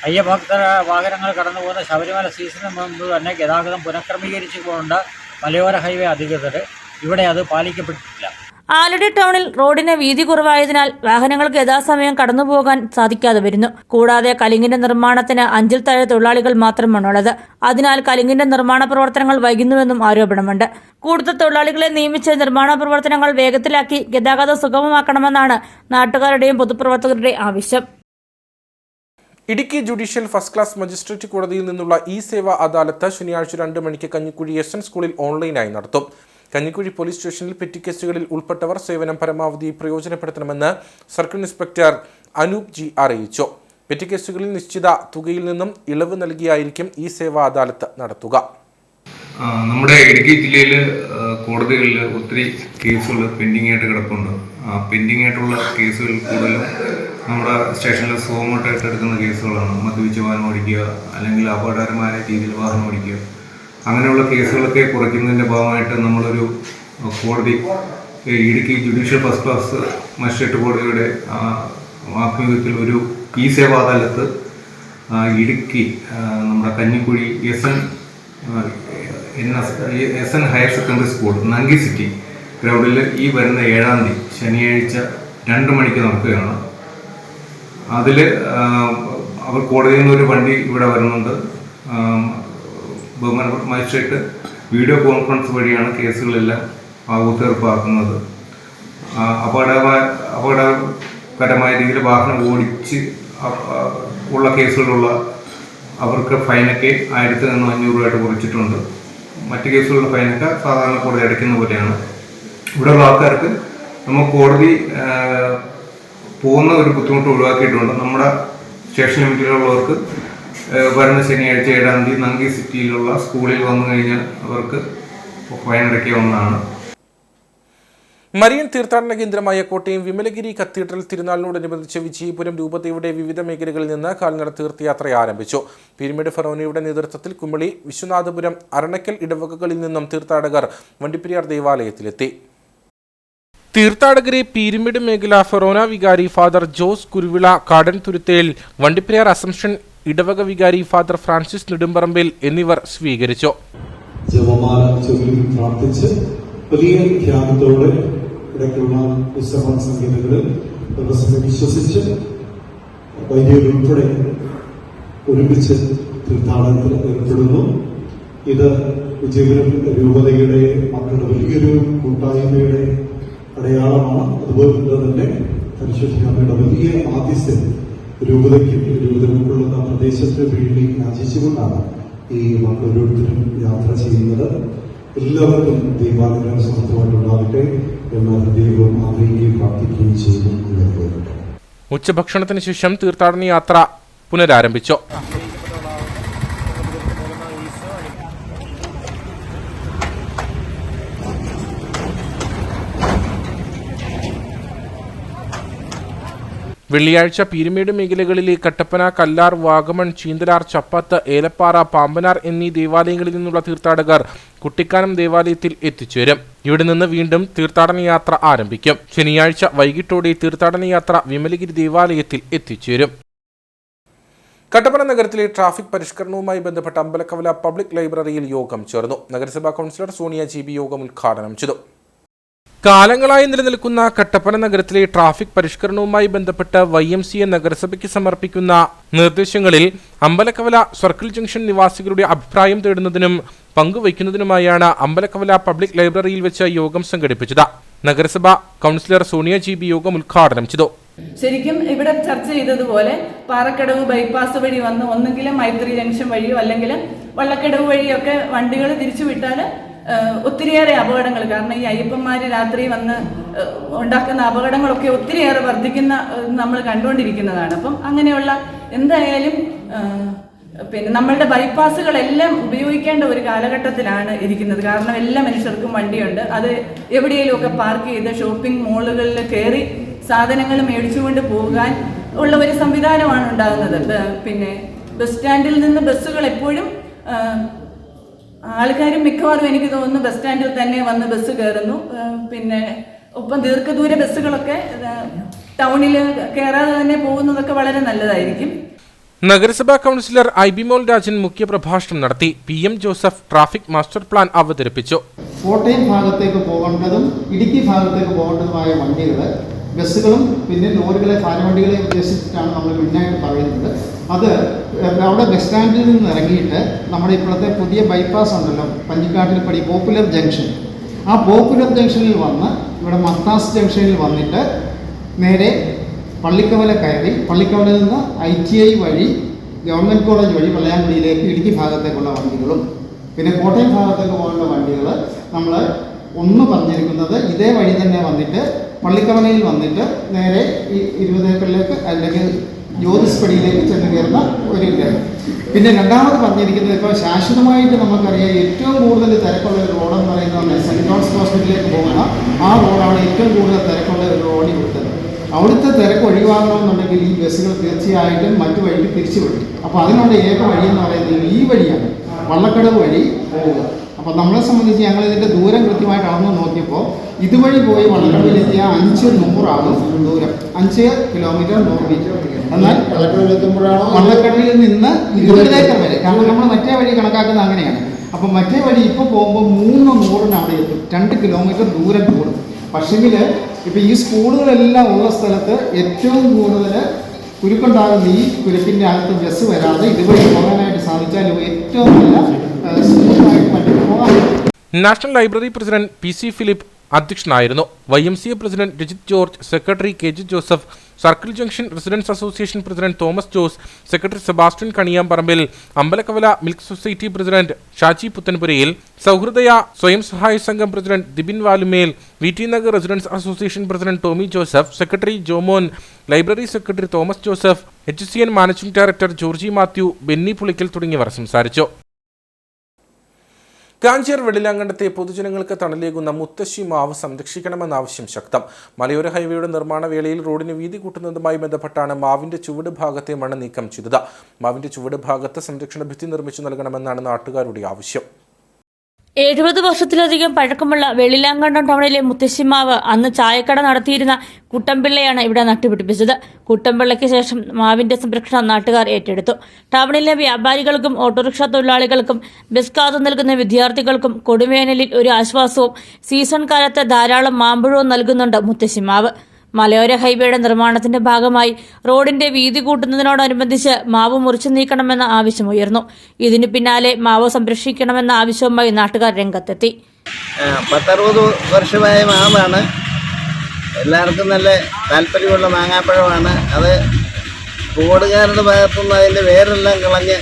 അയ്യഭക്ത വാഹനങ്ങൾ കടന്നു പോകുന്ന ശബരിമല സീസണിന് മുമ്പ് തന്നെ ഗതാഗതം പുനഃക്രമീകരിച്ചു പോകേണ്ട മലയോര ഹൈവേ അധികൃതർ ഇവിടെ അത് പാലിക്കപ്പെട്ടിട്ടില്ല. ആലടി ടൗണിൽ റോഡിന് വീതി കുറവായതിനാൽ വാഹനങ്ങൾക്ക് യഥാസമയം കടന്നുപോകാൻ സാധിക്കാതെ വരുന്നു. കൂടാതെ കലുങ്കിന്റെ നിർമ്മാണത്തിന് 5-ൽ താഴെ തൊഴിലാളികൾ മാത്രമാണുള്ളത്. അതിനാൽ കലുങ്കിന്റെ നിർമ്മാണ പ്രവർത്തനങ്ങൾ വൈകുന്നുവെന്നും ആരോപണമുണ്ട്. കൂടുതൽ തൊഴിലാളികളെ നിയമിച്ച് നിർമ്മാണ പ്രവർത്തനങ്ങൾ വേഗത്തിലാക്കി ഗതാഗതം സുഗമമാക്കണമെന്നാണ് നാട്ടുകാരുടെയും പൊതുപ്രവർത്തകരുടെയും ആവശ്യം. Idukki judicial first class magistrate കോടതിയിൽ നിന്നുള്ള സേവാ അദാലത്ത് ശനിയാഴ്ച 2 മണിക്ക് കഞ്ഞിക്കുഴി SN സ്കൂളിൽ ഓൺലൈനായി നടത്തും. കഞ്ഞിക്കുഴി പോലീസ് സ്റ്റേഷനിൽ പെറ്റി കേസുകളിൽ ഉൾപ്പെട്ടവർ സേവനം പരമാവധി പ്രയോജനപ്പെടുത്തണമെന്ന് സർക്കിൾ ഇൻസ്പെക്ടർ അനൂപ് G അറിയിച്ചു. പെറ്റി കേസുകളിൽ നിശ്ചിത തുകയിൽ നിന്നും ഇളവ് നൽകിയായിരിക്കും സേവാ അദാലത്ത് നടത്തുക. നമ്മുടെ ഇടുക്കി ജില്ലയിൽ കോടതികളിൽ ഒത്തിരി കേസുകൾ പെൻഡിങ് ആയിട്ട് കിടപ്പുണ്ട്. പെൻഡിങ് ആയിട്ടുള്ള കേസുകൾ കൂടുതലും നമ്മുടെ സ്റ്റേഷനിൽ സോമോട്ടായിട്ട് എടുക്കുന്ന കേസുകളാണ്. മദ്യപിച്ച് വാഹനം ഓടിക്കുക, അല്ലെങ്കിൽ അപകടകരമായ രീതിയിൽ വാഹനം ഓടിക്കുക, അങ്ങനെയുള്ള കേസുകളൊക്കെ കുറയ്ക്കുന്നതിൻ്റെ ഭാഗമായിട്ട് നമ്മളൊരു കോടതി Idukki judicial first class magistrate കോടതിയുടെ ആഭിമുഖ്യത്തിൽ ഒരു സേവാ അദാലത്ത് ഇടുക്കി നമ്മുടെ Kanjikuzhi SN higher secondary school നങ്കി സിറ്റി ഗ്രൗണ്ടിൽ ഈ വരുന്ന 7-ാം തീയതി ശനിയാഴ്ച 2 മണിക്ക് നടക്കുകയാണ്. അതിൽ അവർ കോടതിയിൽ നിന്നൊരു വണ്ടി ഇവിടെ വരുന്നുണ്ട്. ബഹുമാനപ്പെട്ട മജിസ്ട്രേറ്റ് വീഡിയോ കോൺഫറൻസ് വഴിയാണ് കേസുകളെല്ലാം ഒത്തുതീർപ്പാക്കുന്നത്. അപകടകരമായ രീതിയിൽ വാഹനം ഓടിച്ച് ഉള്ള കേസുകളുള്ള അവർക്ക് ഫൈനൊക്കെ 1000 നിന്ന് 500 രൂപയായിട്ട് കുറച്ചിട്ടുണ്ട്. മറ്റ് കേസുകളുടെ ഫൈനൊക്കെ സാധാരണ കോടതി അടയ്ക്കുന്ന പോലെയാണ്. ഇവിടെയുള്ള ആൾക്കാർക്ക് നമ്മൾ കോടതി പോകുന്ന ഒരു ബുദ്ധിമുട്ട് ഒഴിവാക്കിയിട്ടുണ്ട്. നമ്മുടെ സ്റ്റേഷൻ ലിമിറ്റിലുള്ളവർക്ക് വരുന്ന ശനിയാഴ്ച 7-ാം തീയതി നങ്കി സിറ്റിയിലുള്ള സ്കൂളിൽ വന്നു കഴിഞ്ഞാൽ അവർക്ക് ഫൈൻ അടയ്ക്കാവുന്നതാണ്. മരിയൻ തീർത്ഥാടന കേന്ദ്രമായ കോട്ടയം വിമലഗിരി കത്തീഡ്രൽ തിരുനാളിനോടനുബന്ധിച്ച് വിജയപുരം രൂപതയുടെ വിവിധ മേഖലകളിൽ നിന്ന് കാൽനട തീർത്ഥയാത്ര ആരംഭിച്ചു. പീരുമേട് ഫറോനയുടെ നേതൃത്വത്തിൽ കുമളി, വിശ്വനാഥപുരം, അരണക്കൽ ഇടവകകളിൽ നിന്നും തീർത്ഥാടകർ വണ്ടിപ്പെരിയാർ ദേവാലയത്തിലെത്തി. തീർത്ഥാടകരെ പീരുമേട് മേഖല ഫറോന വികാരി ഫാദർ ജോസ് കുരുവിള കാടൻ തുരുത്തേൽ, വണ്ടിപ്പെരിയാർ അസംഷൻ ഇടവക വികാരി ഫാദർ ഫ്രാൻസിസ് നെടുമ്പറമ്പിൽ എന്നിവർ സ്വീകരിച്ചു. ജപമാല ചൊല്ലി പ്രാർത്ഥിച്ച് വലിയ ധ്യാനത്തോടെ ഇടയ്ക്കുള്ള വിശ്രമ സംഗീതങ്ങളിൽ വിശ്വസിച്ച് വൈദ്യുതി ഒരുമിച്ച് തീർത്ഥാടനത്തിൽ ഏർപ്പെടുന്നു. ഇത് വിജയപുരം രൂപതയുടെ മക്കളുടെ വലിയൊരു കൂട്ടായ്മയുടെ അടയാളമാണ്. അതുപോലെ തന്നെ പരിശുദ്ധയുടെ വലിയ ആതിഥ്യം രൂപതയ്ക്കും രൂപത ഉൾക്കൊള്ളുന്ന പ്രദേശത്തിന് വേണ്ടി യാചിച്ചുകൊണ്ടാണ് ഈ മക്കൾ ഓരോരുത്തരും യാത്ര ചെയ്യുന്നത്. എല്ലാവർക്കും ദൈവാനുഗ്രഹം സമർത്ഥമായിട്ടുണ്ടാകട്ടെ എന്ന് ദൈവം ആഗ്രഹിക്കുകയും പ്രാർത്ഥിക്കുകയും ചെയ്യുന്നു. ഉച്ചഭക്ഷണത്തിന് ശേഷം തീർത്ഥാടന യാത്ര പുനരാരംഭിച്ചു. വെള്ളിയാഴ്ച പീരുമേട് മേഖലകളിലെ കട്ടപ്പന, കല്ലാർ, വാഗമൺ, ചീന്തലാർ, ചപ്പാത്ത്, ഏലപ്പാറ, പാമ്പനാർ എന്നീ ദേവാലയങ്ങളിൽ നിന്നുള്ള തീർത്ഥാടകർ കുട്ടിക്കാനം ദേവാലയത്തിൽ എത്തിച്ചേരും. ഇവിടെ നിന്ന് വീണ്ടും തീർത്ഥാടന യാത്ര ആരംഭിക്കും. ശനിയാഴ്ച വൈകിട്ടോടെ തീർത്ഥാടന യാത്ര വിമലഗിരി ദേവാലയത്തിൽ എത്തിച്ചേരും. കട്ടപ്പന നഗരത്തിലെ ട്രാഫിക് പരിഷ്കരണവുമായി ബന്ധപ്പെട്ട അമ്പലക്കവല പബ്ലിക് ലൈബ്രറിയിൽ യോഗം ചേർന്നു. നഗരസഭാ കൗൺസിലർ സോണിയ GB യോഗം ഉദ്ഘാടനം ചെയ്തു. കാലങ്ങളായി നിലനിൽക്കുന്ന കട്ടപ്പന നഗരത്തിലെ ട്രാഫിക് പരിഷ്കരണവുമായി ബന്ധപ്പെട്ട് YMCA നഗരസഭയ്ക്ക് സമർപ്പിക്കുന്ന നിർദ്ദേശങ്ങളിൽ അമ്പലക്കവല സർക്കിൾ ജംഗ്ഷൻ നിവാസികളുടെ അഭിപ്രായം തേടുന്നതിനും പങ്കുവയ്ക്കുന്നതിനുമായാണ് അമ്പലക്കവല പബ്ലിക് ലൈബ്രറിയിൽ വെച്ച് യോഗം സംഘടിപ്പിച്ചത്. നഗരസഭാ കൗൺസിലർ സോണിയ GB യോഗം ഉദ്ഘാടനം ചെയ്തു. ശരിക്കും ഇവിടെ ചർച്ച ചെയ്തതുപോലെ പാറക്കടവ് ബൈപ്പാസ് വഴി വന്ന് ഒന്നെങ്കിലും മൈത്രി ജംഗ്ഷൻ വഴിയോ അല്ലെങ്കിൽ വള്ളക്കടവ് വഴിയൊക്കെ വണ്ടികൾ തിരിച്ചുവിട്ടാൽ ഒത്തിരിയേറെ അപകടങ്ങൾ, കാരണം ഈ അയ്യപ്പന്മാർ രാത്രി വന്ന് ഉണ്ടാക്കുന്ന അപകടങ്ങളൊക്കെ ഒത്തിരിയേറെ വർദ്ധിക്കുന്ന നമ്മൾ കണ്ടുകൊണ്ടിരിക്കുന്നതാണ്. അപ്പം അങ്ങനെയുള്ള എന്തായാലും നമ്മളുടെ ബൈപ്പാസുകളെല്ലാം ഉപയോഗിക്കേണ്ട ഒരു കാലഘട്ടത്തിലാണ് ഇരിക്കുന്നത്. കാരണം എല്ലാ മനുഷ്യർക്കും വണ്ടിയുണ്ട്. അത് എവിടെയെങ്കിലുമൊക്കെ പാർക്ക് ചെയ്ത് ഷോപ്പിംഗ് മാളുകളിൽ കയറി സാധനങ്ങൾ മേടിച്ചുകൊണ്ട് പോകാൻ ഉള്ള ഒരു സംവിധാനമാണ് ഉണ്ടാകുന്നത്. പിന്നെ ബസ് സ്റ്റാൻഡിൽ നിന്ന് ബസ്സുകൾ എപ്പോഴും ആൾക്കാരും മിക്കവാറും എനിക്ക് തോന്നുന്നു ബസ് സ്റ്റാൻഡിൽ തന്നെ വന്ന് ബസ് കയറുന്നു. പിന്നെ ഒപ്പം ദീർഘദൂര ബസ്സുകളൊക്കെ ടൗണിൽ കയറാതെ തന്നെ പോകുന്നതൊക്കെ വളരെ നല്ലതായിരിക്കും. നഗരസഭാ കൗൺസിലർ IB മോൾ രാജൻ മുഖ്യപ്രഭാഷണം നടത്തി. PM Joseph traffic master plan അവതരിപ്പിച്ചു. കോട്ടയം ഭാഗത്തേക്ക് പോകേണ്ടതും ഇടുക്കി ഭാഗത്തേക്ക് പോകേണ്ടതുമായ വണ്ടികൾ, ബസ്സുകളും പിന്നെ ലോറികളെ, ഭാരവണ്ടികളെ ഉദ്ദേശിച്ചിട്ടാണ് നമ്മൾ മുന്നായിട്ട് പറയുന്നത്. അത് അവിടെ ബസ് സ്റ്റാൻഡിൽ നിന്ന് ഇറങ്ങിയിട്ട് നമ്മുടെ ഇപ്പോഴത്തെ പുതിയ ബൈപ്പാസ് ഉണ്ടല്ലോ, പഞ്ഞിക്കാട്ടിൽ പടി പോപ്പുലർ ജംഗ്ഷൻ, ആ പോപ്പുലർ ജംഗ്ഷനിൽ വന്ന് ഇവിടെ മത്താസ് ജംഗ്ഷനിൽ വന്നിട്ട് നേരെ പള്ളിക്കവല കയറി പള്ളിക്കവലയിൽ നിന്ന് ITI വഴി ഗവൺമെൻറ് കോളേജ് വഴി വെള്ളയാങ്കുടിയിലേക്ക് ഇടുക്കി ഭാഗത്തേക്കുള്ള വണ്ടികളും പിന്നെ കോട്ടയം ഭാഗത്തേക്ക് പോകേണ്ട വണ്ടികൾ നമ്മൾ ഒന്ന് പറഞ്ഞിരിക്കുന്നത് ഇതേ വഴി തന്നെ വന്നിട്ട് പള്ളിക്കവലയിൽ വന്നിട്ട് നേരെ ഈ 20 ഏക്കറിലേക്ക് അല്ലെങ്കിൽ ജ്യോതിസ്പടിയിലേക്ക് ചെന്ന് കയറുന്ന ഒരു ഇതാണ്. പിന്നെ രണ്ടാമത് പറഞ്ഞിരിക്കുന്നത് ഇപ്പോൾ ശാശ്വതമായിട്ട് നമുക്കറിയാം ഏറ്റവും കൂടുതൽ തിരക്കുള്ള ഒരു റോഡെന്ന് പറയുന്നത് സെൻറ്റ് ജോൺസ് ഹോസ്പിറ്റലിലേക്ക് പോകുന്ന ആ റോഡാണ് ഏറ്റവും കൂടുതൽ തിരക്കുള്ള ഒരു റോഡ് ഇവിടുത്തെ. അവിടുത്തെ തിരക്ക് ഒഴിവാക്കണമെന്നുണ്ടെങ്കിൽ ഈ ബസ്സുകൾ തീർച്ചയായിട്ടും മറ്റു വഴിക്ക് തിരിച്ചു വിടും. അപ്പോൾ അതിനുള്ള ഏക വഴി എന്ന് പറയുന്നത് ഈ വഴിയാണ്, വള്ളക്കടവ് വഴി പോവുക. അപ്പോൾ നമ്മളെ സംബന്ധിച്ച് ഞങ്ങൾ ഇതിൻ്റെ ദൂരം കൃത്യമായിട്ട് അളന്ന് നോക്കിയപ്പോൾ ഇതുവഴി പോയി വള്ളക്കടവിലെത്തിയ 500 ആകും ദൂരം, 5 കിലോമീറ്റർ 100 മീറ്റർ. എന്നാൽ വള്ളക്കടവിൽ നിന്ന് 20 ഏക്കർ വരെ, കാരണം നമ്മൾ മറ്റേ വഴി കണക്കാക്കുന്നത് അങ്ങനെയാണ്. അപ്പം മറ്റേ വഴി ഇപ്പോൾ പോകുമ്പോൾ 300 അവിടെ എത്തും, 2 കിലോമീറ്റർ ദൂരം കൂടും. പക്ഷെങ്കിൽ ഇപ്പോൾ ഈ സ്കൂളുകളെല്ലാം ഉള്ള സ്ഥലത്ത് ഏറ്റവും കൂടുതൽ കുരുക്കുണ്ടാകുന്ന ഈ കുരുക്കിൻ്റെ അകത്ത് ബസ് വരാതെ ഇതുവഴി പോകാനായിട്ട് സാധിച്ചാൽ ഏറ്റവും നല്ല സ്മൂത്തായിട്ട് മറ്റു പോകാൻ. National library president PC Philip അധ്യക്ഷനായിരുന്നു. YMCA president Rajith George, secretary KG Joseph, circle junction residence association president Thomas Jose, secretary Sebastian Kaniyamparambil, Ambalakkavala milk society president Shaji Puthenpurayil, സൗഹൃദയ സ്വയം സഹായ സംഘം president Dibin Valumel, VT Nagar residence association president Tommy Joseph, secretary Jomon, library secretary Thomas Joseph, HCN managing director Georgy Mathew, Benny Pulickal തുടങ്ങിയവർ സംസാരിച്ചു. കാഞ്ചിയാർ വെള്ളിലാങ്കണ്ടത്തെ പൊതുജനങ്ങൾക്ക് തണലേകുന്ന മുത്തശ്ശി മാവ് സംരക്ഷിക്കണമെന്ന ആവശ്യം ശക്തം. മലയോര ഹൈവേയുടെ നിർമ്മാണ വേളയിൽ റോഡിന് വീതി കൂട്ടുന്നതുമായി ബന്ധപ്പെട്ടാണ് മാവിന്റെ ചുവട് ഭാഗത്തെ മണ്ണ് നീക്കം ചെയ്തത്. മാവിന്റെ ചുവട് ഭാഗത്ത് സംരക്ഷണ ഭിത്തി നിർമ്മിച്ചു നൽകണമെന്നാണ് നാട്ടുകാരുടെ ആവശ്യം. 70 വർഷത്തിലധികം പഴക്കമുള്ള വെള്ളിലാങ്കണ്ടം ടൗണിലെ മുത്തശ്ശിമാവ് അന്ന് ചായക്കട നടത്തിയിരുന്ന കുട്ടമ്പിള്ളയാണ് ഇവിടെ നട്ടുപിടിപ്പിച്ചത്. കുട്ടമ്പിള്ളയ്ക്ക് ശേഷം മാവിന്റെ സംരക്ഷണം നാട്ടുകാർ ഏറ്റെടുത്തു. ടൗണിലെ വ്യാപാരികൾക്കും ഓട്ടോറിക്ഷ തൊഴിലാളികൾക്കും ബസ് കാത്തു നിൽക്കുന്ന വിദ്യാർത്ഥികൾക്കും കൊടുവേനലിൽ ഒരു ആശ്വാസവും സീസൺ കാലത്ത് ധാരാളം മാമ്പഴവും നൽകുന്നുണ്ട് മുത്തശ്ശിമാവ്. മലയോര ഹൈവേയുടെ നിർമ്മാണത്തിന്റെ ഭാഗമായി റോഡിന്റെ വീതി കൂട്ടുന്നതിനോടനുബന്ധിച്ച് മാവ് മുറിച്ചു നീക്കണമെന്ന ആവശ്യമുയർന്നു. ഇതിനു പിന്നാലെ മാവ് സംരക്ഷിക്കണമെന്ന ആവശ്യവുമായി നാട്ടുകാർ രംഗത്തെത്തി. 10-60 വർഷമായ മാവാണ്, എല്ലാവർക്കും നല്ല താല്പര്യമുള്ള മാങ്ങാപ്പഴമാണ്. അത് റോഡുകാരുടെ ഭാഗത്തുനിന്ന് അതിൻ്റെ വേരെല്ലാം കളഞ്ഞ്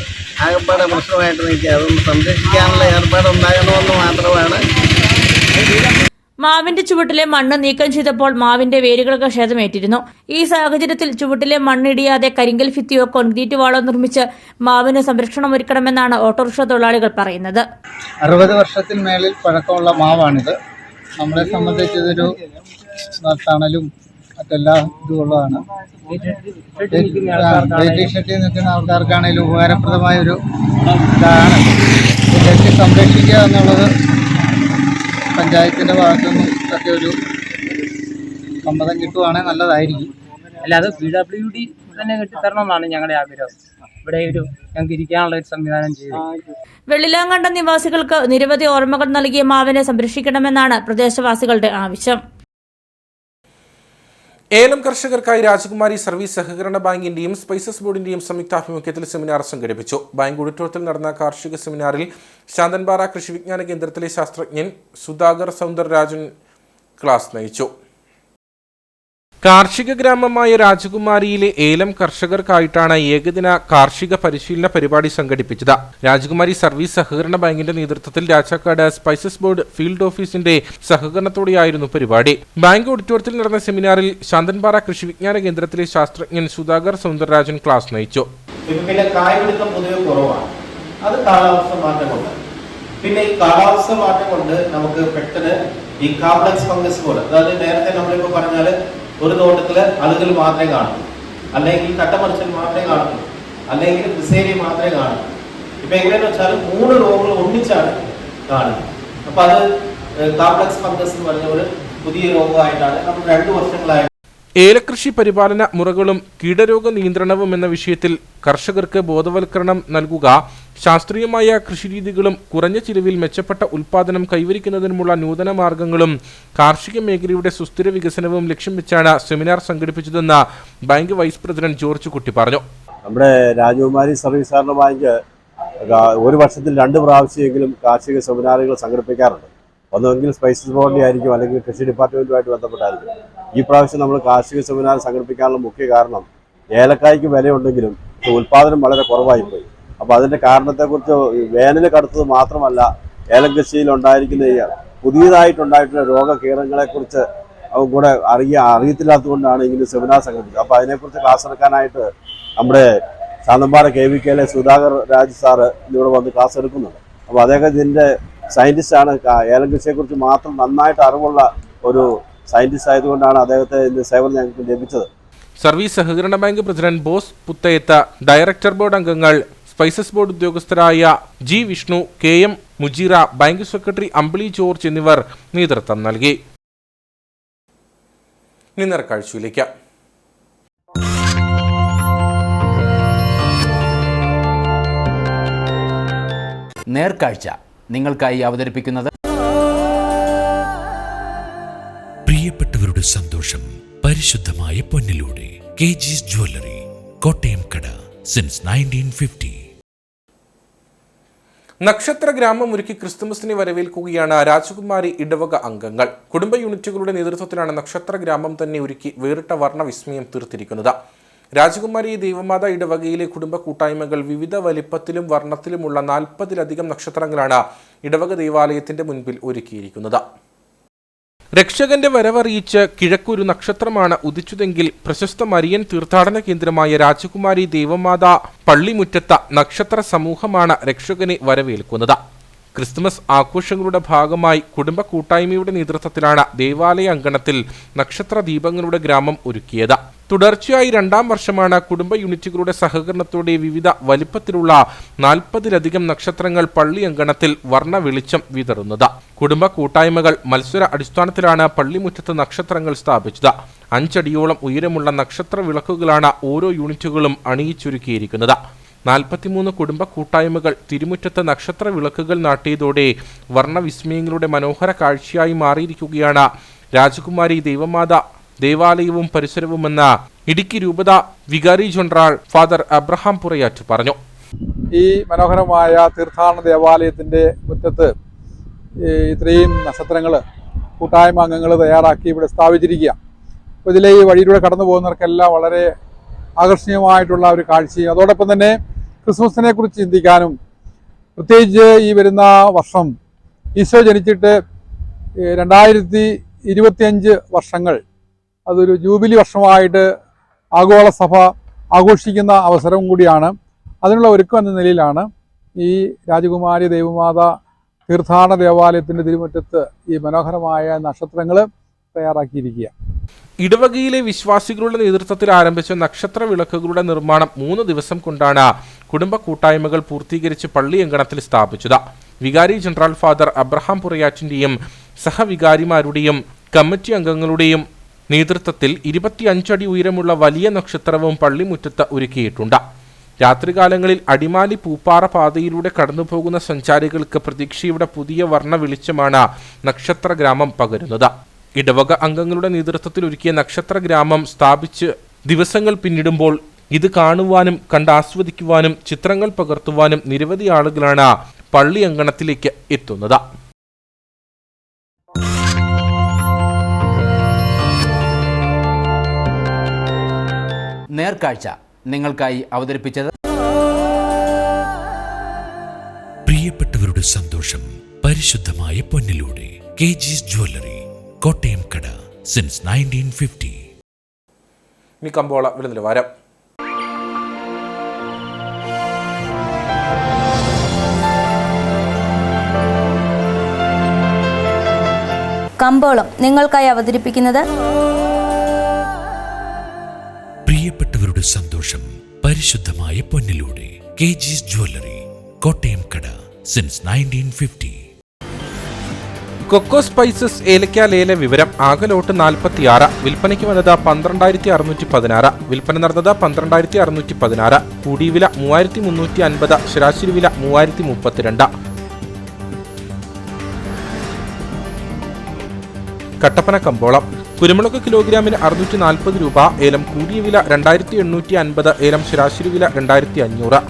ആകപ്പാടെ പ്രശ്നമായിട്ട് നിൽക്കുക. അതൊന്ന് സംരക്ഷിക്കാനുള്ള ഏർപ്പാടുണ്ടാകണമെന്ന് മാത്രമാണ്. മാവിന്റെ ചുവട്ടിലെ മണ്ണ് നീക്കം ചെയ്തപ്പോൾ മാവിന്റെ വേരുകൾക്ക് ക്ഷതമേറ്റിരുന്നു. ഈ സാഹചര്യത്തിൽ ചുവട്ടിലെ മണ്ണിടിയാതെ കരിങ്കൽ ഭിത്തിയോ കോൺക്രീറ്റ് വാളോ നിർമ്മിച്ച് മാവിന് സംരക്ഷണം ഒരുക്കണമെന്നാണ് ഓട്ടോറിക്ഷ തൊഴിലാളികൾ പറയുന്നത്. 60 വർഷത്തിന് മേളിൽ പഴക്കമുള്ള മാവാണിത്. നമ്മളെ സംബന്ധിച്ച് ഇതൊരു തണലും മറ്റെല്ലാ ഇതുള്ളതാണ്. വെയിറ്റിംഗ് ഷെഡിൽ നിൽക്കുന്ന ആൾക്കാർക്കാണെങ്കിലും ഉപകാരപ്രദമായൊരു ഇതാണ്. ഇതൊക്കെ സംരക്ഷിക്കുക എന്നുള്ളത് പഞ്ചായത്തിൻ്റെ ഭാഗത്തുനിന്നും ഒക്കെ ഒരു സമ്മതം കിട്ടുവാണെങ്കിൽ നല്ലതായിരിക്കും. അല്ലാതെ PWD തന്നെ കെട്ടിത്തരണമെന്നാണ് ഞങ്ങളുടെ ആഗ്രഹം. ഇവിടെ ഞങ്ങൾക്ക് ഇരിക്കാനുള്ള ഒരു സംവിധാനം ചെയ്തു. വെള്ളിലാങ്കണ്ടം നിവാസികൾക്ക് നിരവധി ഓർമ്മകൾ നൽകിയ മാവിനെ സംരക്ഷിക്കണമെന്നാണ് പ്രദേശവാസികളുടെ ആവശ്യം. ഏലം കർഷകർക്കായി രാജകുമാരി സർവീസ് സഹകരണ ബാങ്കിന്റെയും സ്പൈസസ് ബോർഡിന്റെയും സംയുക്താഭിമുഖ്യത്തിൽ സെമിനാർ സംഘടിപ്പിച്ചു. ബാങ്ക് ഓഡിറ്റോറിയത്തിൽ നടന്ന കാർഷിക സെമിനാറിൽ ശാന്തൻപാറ കൃഷി വിജ്ഞാന കേന്ദ്രത്തിലെ ശാസ്ത്രജ്ഞൻ സുധാകർ സൗന്ദരരാജൻ ക്ലാസ് നയിച്ചു. കാർഷിക ഗ്രാമമായ രാജകുമാരിയിലെ ഏലം കർഷകർക്കായിട്ടാണ് ഏകദിന കാർഷിക പരിശീലന പരിപാടി സംഘടിപ്പിച്ചത്. രാജകുമാരി സർവീസ് സഹകരണ ബാങ്കിന്റെ നേതൃത്വത്തിൽ രാജാക്കാട് സ്പൈസസ് ബോർഡ് ഫീൽഡ് ഓഫീസിന്റെ സഹകരണത്തോടെയായിരുന്നു പരിപാടി. ബാങ്ക് ഓഡിറ്റോറിയത്തിൽ നടന്ന സെമിനാറിൽ ശാന്തൻപാറ കൃഷി വിജ്ഞാന കേന്ദ്രത്തിലെ ശാസ്ത്രജ്ഞൻ സുധാകർ സൗന്ദരരാജൻ ക്ലാസ് നയിച്ചു. പിന്നെ കായ്പിടുത്തം പൊതുവെ കുറവാണ്. അത് കാലാവസ്ഥ മാറ്റം കൊണ്ട്. പിന്നെ ഈ കാലാവസ്ഥ മാറ്റം കൊണ്ട് നമുക്ക് പെട്ടെന്ന് ഈ കോംപ്ലക്സ് ഫംഗസ് പോലെ, അതായത് നേരത്തെ നമ്മളിപ്പോൾ പറഞ്ഞാൽ ഒരു തോട്ടത്തില് അളുകൾ മാത്രമേ കാണൂ, അല്ലെങ്കിൽ കട്ടമറിച്ചൽ മാത്രമേ കാണൂ, അല്ലെങ്കിൽ ഫിസേരി മാത്രമേ കാണൂ. ഇപ്പൊ എങ്ങനെയാന്ന് വെച്ചാൽ 3 രോഗങ്ങൾ ഒന്നിച്ചാണ് കാണുന്നത്. അപ്പൊ അത് കോംപ്ലക്സ് ഫംഗസ് എന്ന് പറഞ്ഞ ഒരു പുതിയ രോഗമായിട്ടാണ് നമ്മൾ 2 വർഷങ്ങളായി. ഏലകൃഷി പരിപാലന മുറകളും കീടരോഗ നിയന്ത്രണവും എന്ന വിഷയത്തിൽ കർഷകർക്ക് ബോധവൽക്കരണം നൽകുക, ശാസ്ത്രീയമായ കൃഷിരീതികളും കുറഞ്ഞ ചിലവിൽ മെച്ചപ്പെട്ട ഉൽപാദനം കൈവരിക്കുന്നതിനുമുള്ള നൂതന മാർഗങ്ങളും കാർഷിക മേഖലയുടെ സുസ്ഥിര വികസനവും ലക്ഷ്യം വെച്ചാണ് സെമിനാർ സംഘടിപ്പിച്ചതെന്ന് bank vice president George Kutty പറഞ്ഞു. നമ്മുടെ രാജകുമാരി സർവീസ് സഹകരണ ബാങ്ക് ഒരു വർഷത്തിൽ 2 പ്രാവശ്യമെങ്കിലും കാർഷിക സെമിനാറുകൾ സംഘടിപ്പിക്കാറുണ്ട്. ഒന്നുമെങ്കിൽ സ്പൈസസ് ബോർഡിൻ്റെ ആയിരിക്കും, അല്ലെങ്കിൽ കൃഷി ഡിപ്പാർട്ട്മെൻറ്റുമായിട്ട് ബന്ധപ്പെട്ടായിരിക്കും. ഈ പ്രാവശ്യം നമ്മൾ കാർഷിക സെമിനാർ സംഘടിപ്പിക്കാനുള്ള മുഖ്യ കാരണം ഏലക്കായ്ക്ക് വിലയുണ്ടെങ്കിലും ഉൽപ്പാദനം വളരെ കുറവായിപ്പോയി. അപ്പോൾ അതിൻ്റെ കാരണത്തെക്കുറിച്ച് വേനൽ കടുത്തത് മാത്രമല്ല, ഏലം കൃഷിയിൽ ഉണ്ടായിരിക്കുന്ന പുതിയതായിട്ടുണ്ടായിട്ടുള്ള രോഗകീടങ്ങളെക്കുറിച്ച് കൂടെ അറിയത്തില്ലാത്തതുകൊണ്ടാണ് ഇങ്ങനെ സെമിനാർ സംഘടിപ്പിച്ചത്. അപ്പോൾ അതിനെക്കുറിച്ച് ക്ലാസ് എടുക്കാനായിട്ട് നമ്മുടെ ശാന്തൻപാറ KVKയിലെ സുധാകർ രാജ് സാറ് ഇവിടെ വന്ന് ക്ലാസ് എടുക്കുന്നുണ്ട്. അപ്പോൾ അദ്ദേഹം ഇതിൻ്റെ സയൻറ്റിസ്റ്റാണ്. ഏലം കൃഷിയെക്കുറിച്ച് മാത്രം നന്നായിട്ട് അറിവുള്ള ഒരു സയൻറ്റിസ്റ്റ് ആയതുകൊണ്ടാണ് അദ്ദേഹത്തെ ഇതിൻ്റെ സേവനം ഞങ്ങൾക്ക് ലഭിച്ചത്. സർവീസ് സഹകരണ bank president Bose Puthayath, director board അംഗങ്ങൾ, സ്പൈസസ് ബോർഡ് ഉദ്യോഗസ്ഥരായ G Vishnu, KM Mujeera, bank secretary Ambili George എന്നിവർ നേതൃത്വം നൽകി. നേർക്കാഴ്ചയിലേക്ക്. നേർക്കാഴ്ച നിങ്ങൾക്കായി അവതരിപ്പിക്കുന്നത് പ്രിയപ്പെട്ടവരുടെ സന്തോഷം പരിശുദ്ധമായ പൊന്നിലൂടെ KG's ജ്വല്ലറി, കോട്ടയം കട, സിൻസ് 1950. നക്ഷത്ര ഗ്രാമം ഒരുക്കി ക്രിസ്തുമസിനെ വരവേൽക്കുകയാണ് രാജകുമാരി ഇടവക അംഗങ്ങൾ. കുടുംബ യൂണിറ്റുകളുടെ നേതൃത്വത്തിലാണ് നക്ഷത്ര ഗ്രാമം തന്നെ ഒരുക്കി വേറിട്ട വർണ്ണവിസ്മയം തീർത്തിരിക്കുന്നത്. രാജകുമാരി ദേവമാത ഇടവകയിലെ കുടുംബ കൂട്ടായ്മകൾ വിവിധ വലിപ്പത്തിലും വർണ്ണത്തിലുമുള്ള 40-ലധികം നക്ഷത്രങ്ങളാണ് ഇടവക ദേവാലയത്തിന്റെ മുൻപിൽ ഒരുക്കിയിരിക്കുന്നത്. രക്ഷകന്റെ വരവറിയിച്ച് കിഴക്കൊരു നക്ഷത്രമാണ് ഉദിച്ചതെങ്കിൽ പ്രശസ്ത മരിയൻ തീർത്ഥാടന കേന്ദ്രമായ രാജകുമാരി ദേവമാത പള്ളിമുറ്റത്ത നക്ഷത്ര സമൂഹമാണ് രക്ഷകനെ വരവേൽക്കുന്നത്. ക്രിസ്തുമസ് ആഘോഷങ്ങളുടെ ഭാഗമായി കുടുംബ കൂട്ടായ്മയുടെ നേതൃത്വത്തിലാണ് ദേവാലയ അങ്കണത്തിൽ നക്ഷത്ര ദീപങ്ങളുടെ ഗ്രാമം ഒരുക്കിയത്. തുടർച്ചയായി 2ാം വർഷമാണ് കുടുംബ യൂണിറ്റുകളുടെ സഹകരണത്തോടെ വിവിധ വലിപ്പത്തിലുള്ള 40-ലധികം നക്ഷത്രങ്ങൾ പള്ളി അങ്കണത്തിൽ വർണ്ണ വെളിച്ചം വിതറുന്നത്. കുടുംബ കൂട്ടായ്മകൾ മത്സര അടിസ്ഥാനത്തിലാണ് പള്ളിമുറ്റത്ത് നക്ഷത്രങ്ങൾ സ്ഥാപിച്ചത്. 5 അടിയോളം ഉയരമുള്ള നക്ഷത്ര വിളക്കുകളാണ് ഓരോ യൂണിറ്റുകളും അണിയിച്ചൊരുക്കിയിരിക്കുന്നത്. 43 കുടുംബ കൂട്ടായ്മകൾ തിരുമുറ്റത്ത് നക്ഷത്ര വിളക്കുകൾ നാട്ടിയതോടെ വർണ്ണവിസ്മയങ്ങളുടെ മനോഹര കാഴ്ചയായി മാറിയിരിക്കുകയാണ് രാജകുമാരി ദേവമാത ദേവാലയവും പരിസരവുമെന്ന് ഇടുക്കി രൂപത വികാരി ജനറൽ ഫാദർ അബ്രഹാം പുറയാറ്റ് പറഞ്ഞു. ഈ മനോഹരമായ തീർത്ഥാടന ദേവാലയത്തിൻ്റെ മുറ്റത്ത് ഇത്രയും നക്ഷത്രങ്ങൾ കൂട്ടായ്മ അംഗങ്ങൾ തയ്യാറാക്കി ഇവിടെ സ്ഥാപിച്ചിരിക്കുക. അപ്പോൾ ഇതിലെ ഈ വഴിയിലൂടെ കടന്നു പോകുന്നവർക്കെല്ലാം വളരെ ആകർഷണീയമായിട്ടുള്ള ഒരു കാഴ്ചയും അതോടൊപ്പം തന്നെ ക്രിസ്മസിനെ കുറിച്ച് ചിന്തിക്കാനും, പ്രത്യേകിച്ച് ഈ വരുന്ന വർഷം ഈശോ ജനിച്ചിട്ട് 2025 വർഷങ്ങൾ അതൊരു ജൂബിലി വർഷമായിട്ട് ആഗോള സഭ ആഘോഷിക്കുന്ന അവസരവും കൂടിയാണ്. അതിനുള്ള ഒരുക്കം എന്ന നിലയിലാണ് ഈ രാജകുമാരി ദേവമാത തീർത്ഥാടന ദേവാലയത്തിൻ്റെ തിരുമുറ്റത്ത് ഈ മനോഹരമായ നക്ഷത്രങ്ങൾ തയ്യാറാക്കിയിരിക്കുക. ഇടവകയിലെ വിശ്വാസികളുടെ നേതൃത്വത്തിൽ ആരംഭിച്ച നക്ഷത്ര വിളക്കുകളുടെ നിർമ്മാണം 3 ദിവസം കൊണ്ടാണ് കുടുംബ കൂട്ടായ്മകൾ പൂർത്തീകരിച്ച് പള്ളിയങ്കണത്തിൽ സ്ഥാപിച്ചത്. വികാരി ജനറൽ ഫാദർ അബ്രഹാം പുറയാറ്റിന്റെയും സഹവികാരിമാരുടെയും കമ്മിറ്റി അംഗങ്ങളുടെയും നേതൃത്വത്തിൽ 25 അടി ഉയരമുള്ള വലിയ നക്ഷത്രവും പള്ളിമുറ്റത്ത് ഒരുക്കിയിട്ടുണ്ട്. രാത്രികാലങ്ങളിൽ അടിമാലി പൂപ്പാറ പാതയിലൂടെ കടന്നുപോകുന്ന സഞ്ചാരികൾക്ക് പ്രതീക്ഷയുടെ പുതിയ വർണ്ണ വെളിച്ചമാണ് നക്ഷത്ര ഗ്രാമം പകരുന്നത്. ഇടവക അംഗങ്ങളുടെ നേതൃത്വത്തിൽ ഒരുക്കിയ നക്ഷത്ര ഗ്രാമം സ്ഥാപിച്ച് ദിവസങ്ങൾ പിന്നിടുമ്പോൾ ഇത് കാണുവാനും കണ്ടാസ്വദിക്കുവാനും ചിത്രങ്ങൾ പകർത്തുവാനും നിരവധി ആളുകളാണ് പള്ളി അങ്കണത്തിലേക്ക് എത്തുന്നത്. നേർക്കാഴ്ച നിങ്ങൾക്കായി അവതരിപ്പിച്ചത് പ്രിയപ്പെട്ടവരുടെ സന്തോഷം പരിശുദ്ധമായ പൊന്നിലൂടെ KG's ജ്വല്ലറി, കോട്ടയം കട, സിൻസ് 1950. കമ്പോള വില നിലവാരം. കമ്പോളം നിങ്ങൾക്കായി അവതരിപ്പിക്കുന്നത് പ്രിയപ്പെട്ടവരുടെ സന്തോഷം പരിശുദ്ധമായ പൊന്നിലൂടെ KG's ജ്വല്ലറി, കോട്ടയം കട, സിൻസ് 1950. കൊക്കോ സ്പൈസസ് ഏലക്ക ലേല വിവരം. ആകലോട്ട് 46, വിൽപ്പനയ്ക്ക് വന്നത് 12,616, വിൽപ്പന നടന്നത് 12,616, കൂടിയ വില 3,350, ശരാശരി വില 3,032. കട്ടപ്പന കമ്പോളം. കുരുമുളക് കിലോഗ്രാമിന് 640 രൂപ, ഏലം കൂടിയ വില 2,850, ഏലം ശരാശരി വില 2,500.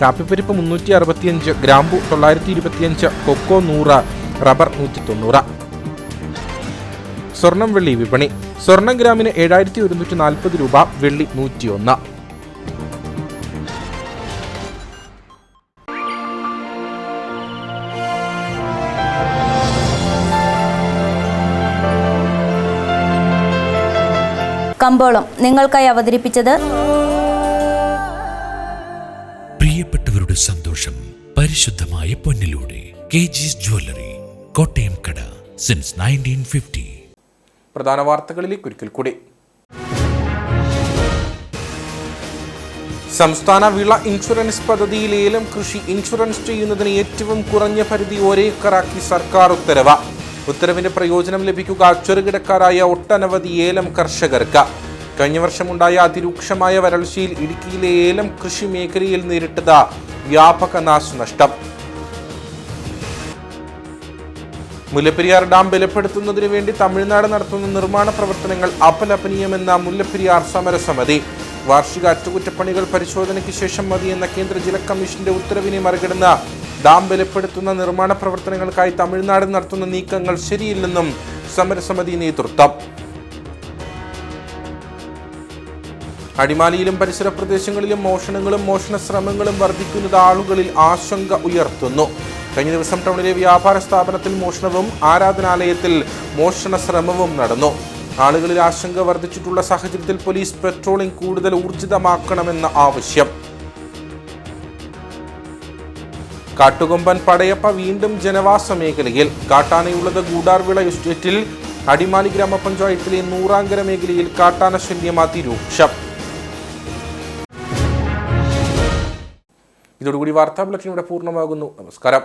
കാപ്പിപ്പരിപ്പ് 365, ഗ്രാമ്പു 925, കൊക്കോ 100, റബ്ബർ 190. സ്വർണം വെള്ളി വിപണി. സ്വർണം ഗ്രാമിന് 7,140 രൂപ, വെള്ളി 101. കമ്പോളം നിങ്ങൾക്കായി അവതരിപ്പിച്ചത് പ്രിയപ്പെട്ടവരുടെ സന്തോഷം പരിശുദ്ധമായ പൊന്നിലൂടെ KG's ജ്വല്ലറി, കോട്ടയം കട, സിൻസ് 1950. പ്രധാന വാർത്തകളിലേക്ക് ഒരിക്കൽ കൂടി. സംസ്ഥാന വിള ഇൻഷുറൻസ് പദ്ധതിയിൽ ഏലം കൃഷി ഇൻഷുറൻസ് ചെയ്യുന്നതിന് ഏറ്റവും കുറഞ്ഞ പരിധി 1 ഏക്കറാക്കി സർക്കാർ ഉത്തരവ്. ഉത്തരവിന്റെ പ്രയോജനം ലഭിക്കുക ചെറുകിടക്കാരായ ഒട്ടനവധി ഏലം കർഷകർക്ക്. കഴിഞ്ഞ വർഷമുണ്ടായ അതിരൂക്ഷമായ വരൾച്ചയിൽ ഇടുക്കിയിലെ ഏലം കൃഷി മേഖലയിൽ നേരിട്ടത് വ്യാപക നാശനഷ്ടം. മുല്ലപ്പെരിയാർ ഡാം ബലപ്പെടുത്തുന്നതിനു വേണ്ടി തമിഴ്നാട് നടത്തുന്ന നിർമ്മാണ പ്രവർത്തനങ്ങൾ അപലപനീയമെന്ന മുല്ലപ്പെരിയാർ സമരസമിതി. വാർഷിക അറ്റകുറ്റപ്പണികൾ പരിശോധനയ്ക്ക് ശേഷം മതിയെന്ന കേന്ദ്ര ജല കമ്മീഷന്റെ ഉത്തരവിനെ മറികടന്ന് ഡാം ബലപ്പെടുത്തുന്ന നിർമ്മാണ പ്രവർത്തനങ്ങൾക്കായി തമിഴ്നാട് നടത്തുന്ന നീക്കങ്ങൾ ശരിയില്ലെന്നും സമരസമിതി നേതൃത്വം. അടിമാലിയിലും പരിസര പ്രദേശങ്ങളിലും മോഷണങ്ങളും മോഷണ ശ്രമങ്ങളും വർദ്ധിക്കുന്നത് ആളുകളിൽ ആശങ്ക ഉയർത്തുന്നു. കഴിഞ്ഞ ദിവസം ടൗണിലെ വ്യാപാര സ്ഥാപനത്തിൽ മോഷണവും ആരാധനാലയത്തിൽ മോഷണ ശ്രമവും നടന്നു. ആളുകളിൽ ആശങ്ക വർദ്ധിച്ചിട്ടുള്ള സാഹചര്യത്തിൽ പോലീസ് പെട്രോളിംഗ് കൂടുതൽ ഊർജിതമാക്കണമെന്ന ആവശ്യം. കാട്ടുകൊമ്പൻ പടയപ്പ വീണ്ടും ജനവാസ മേഖലയിൽ. കാട്ടാനയുള്ളത് ഗൂഡാർവിള എസ്റ്റേറ്റിൽ. അടിമാലി ഗ്രാമപഞ്ചായത്തിലെ നൂറാങ്കര മേഖലയിൽ കാട്ടാന ശല്യം അതിരൂക്ഷം. ഇതോടുകൂടി വാർത്താ ബുള്ളറ്റിൻ ഇവിടെ പൂർണ്ണമാകുന്നു. നമസ്കാരം.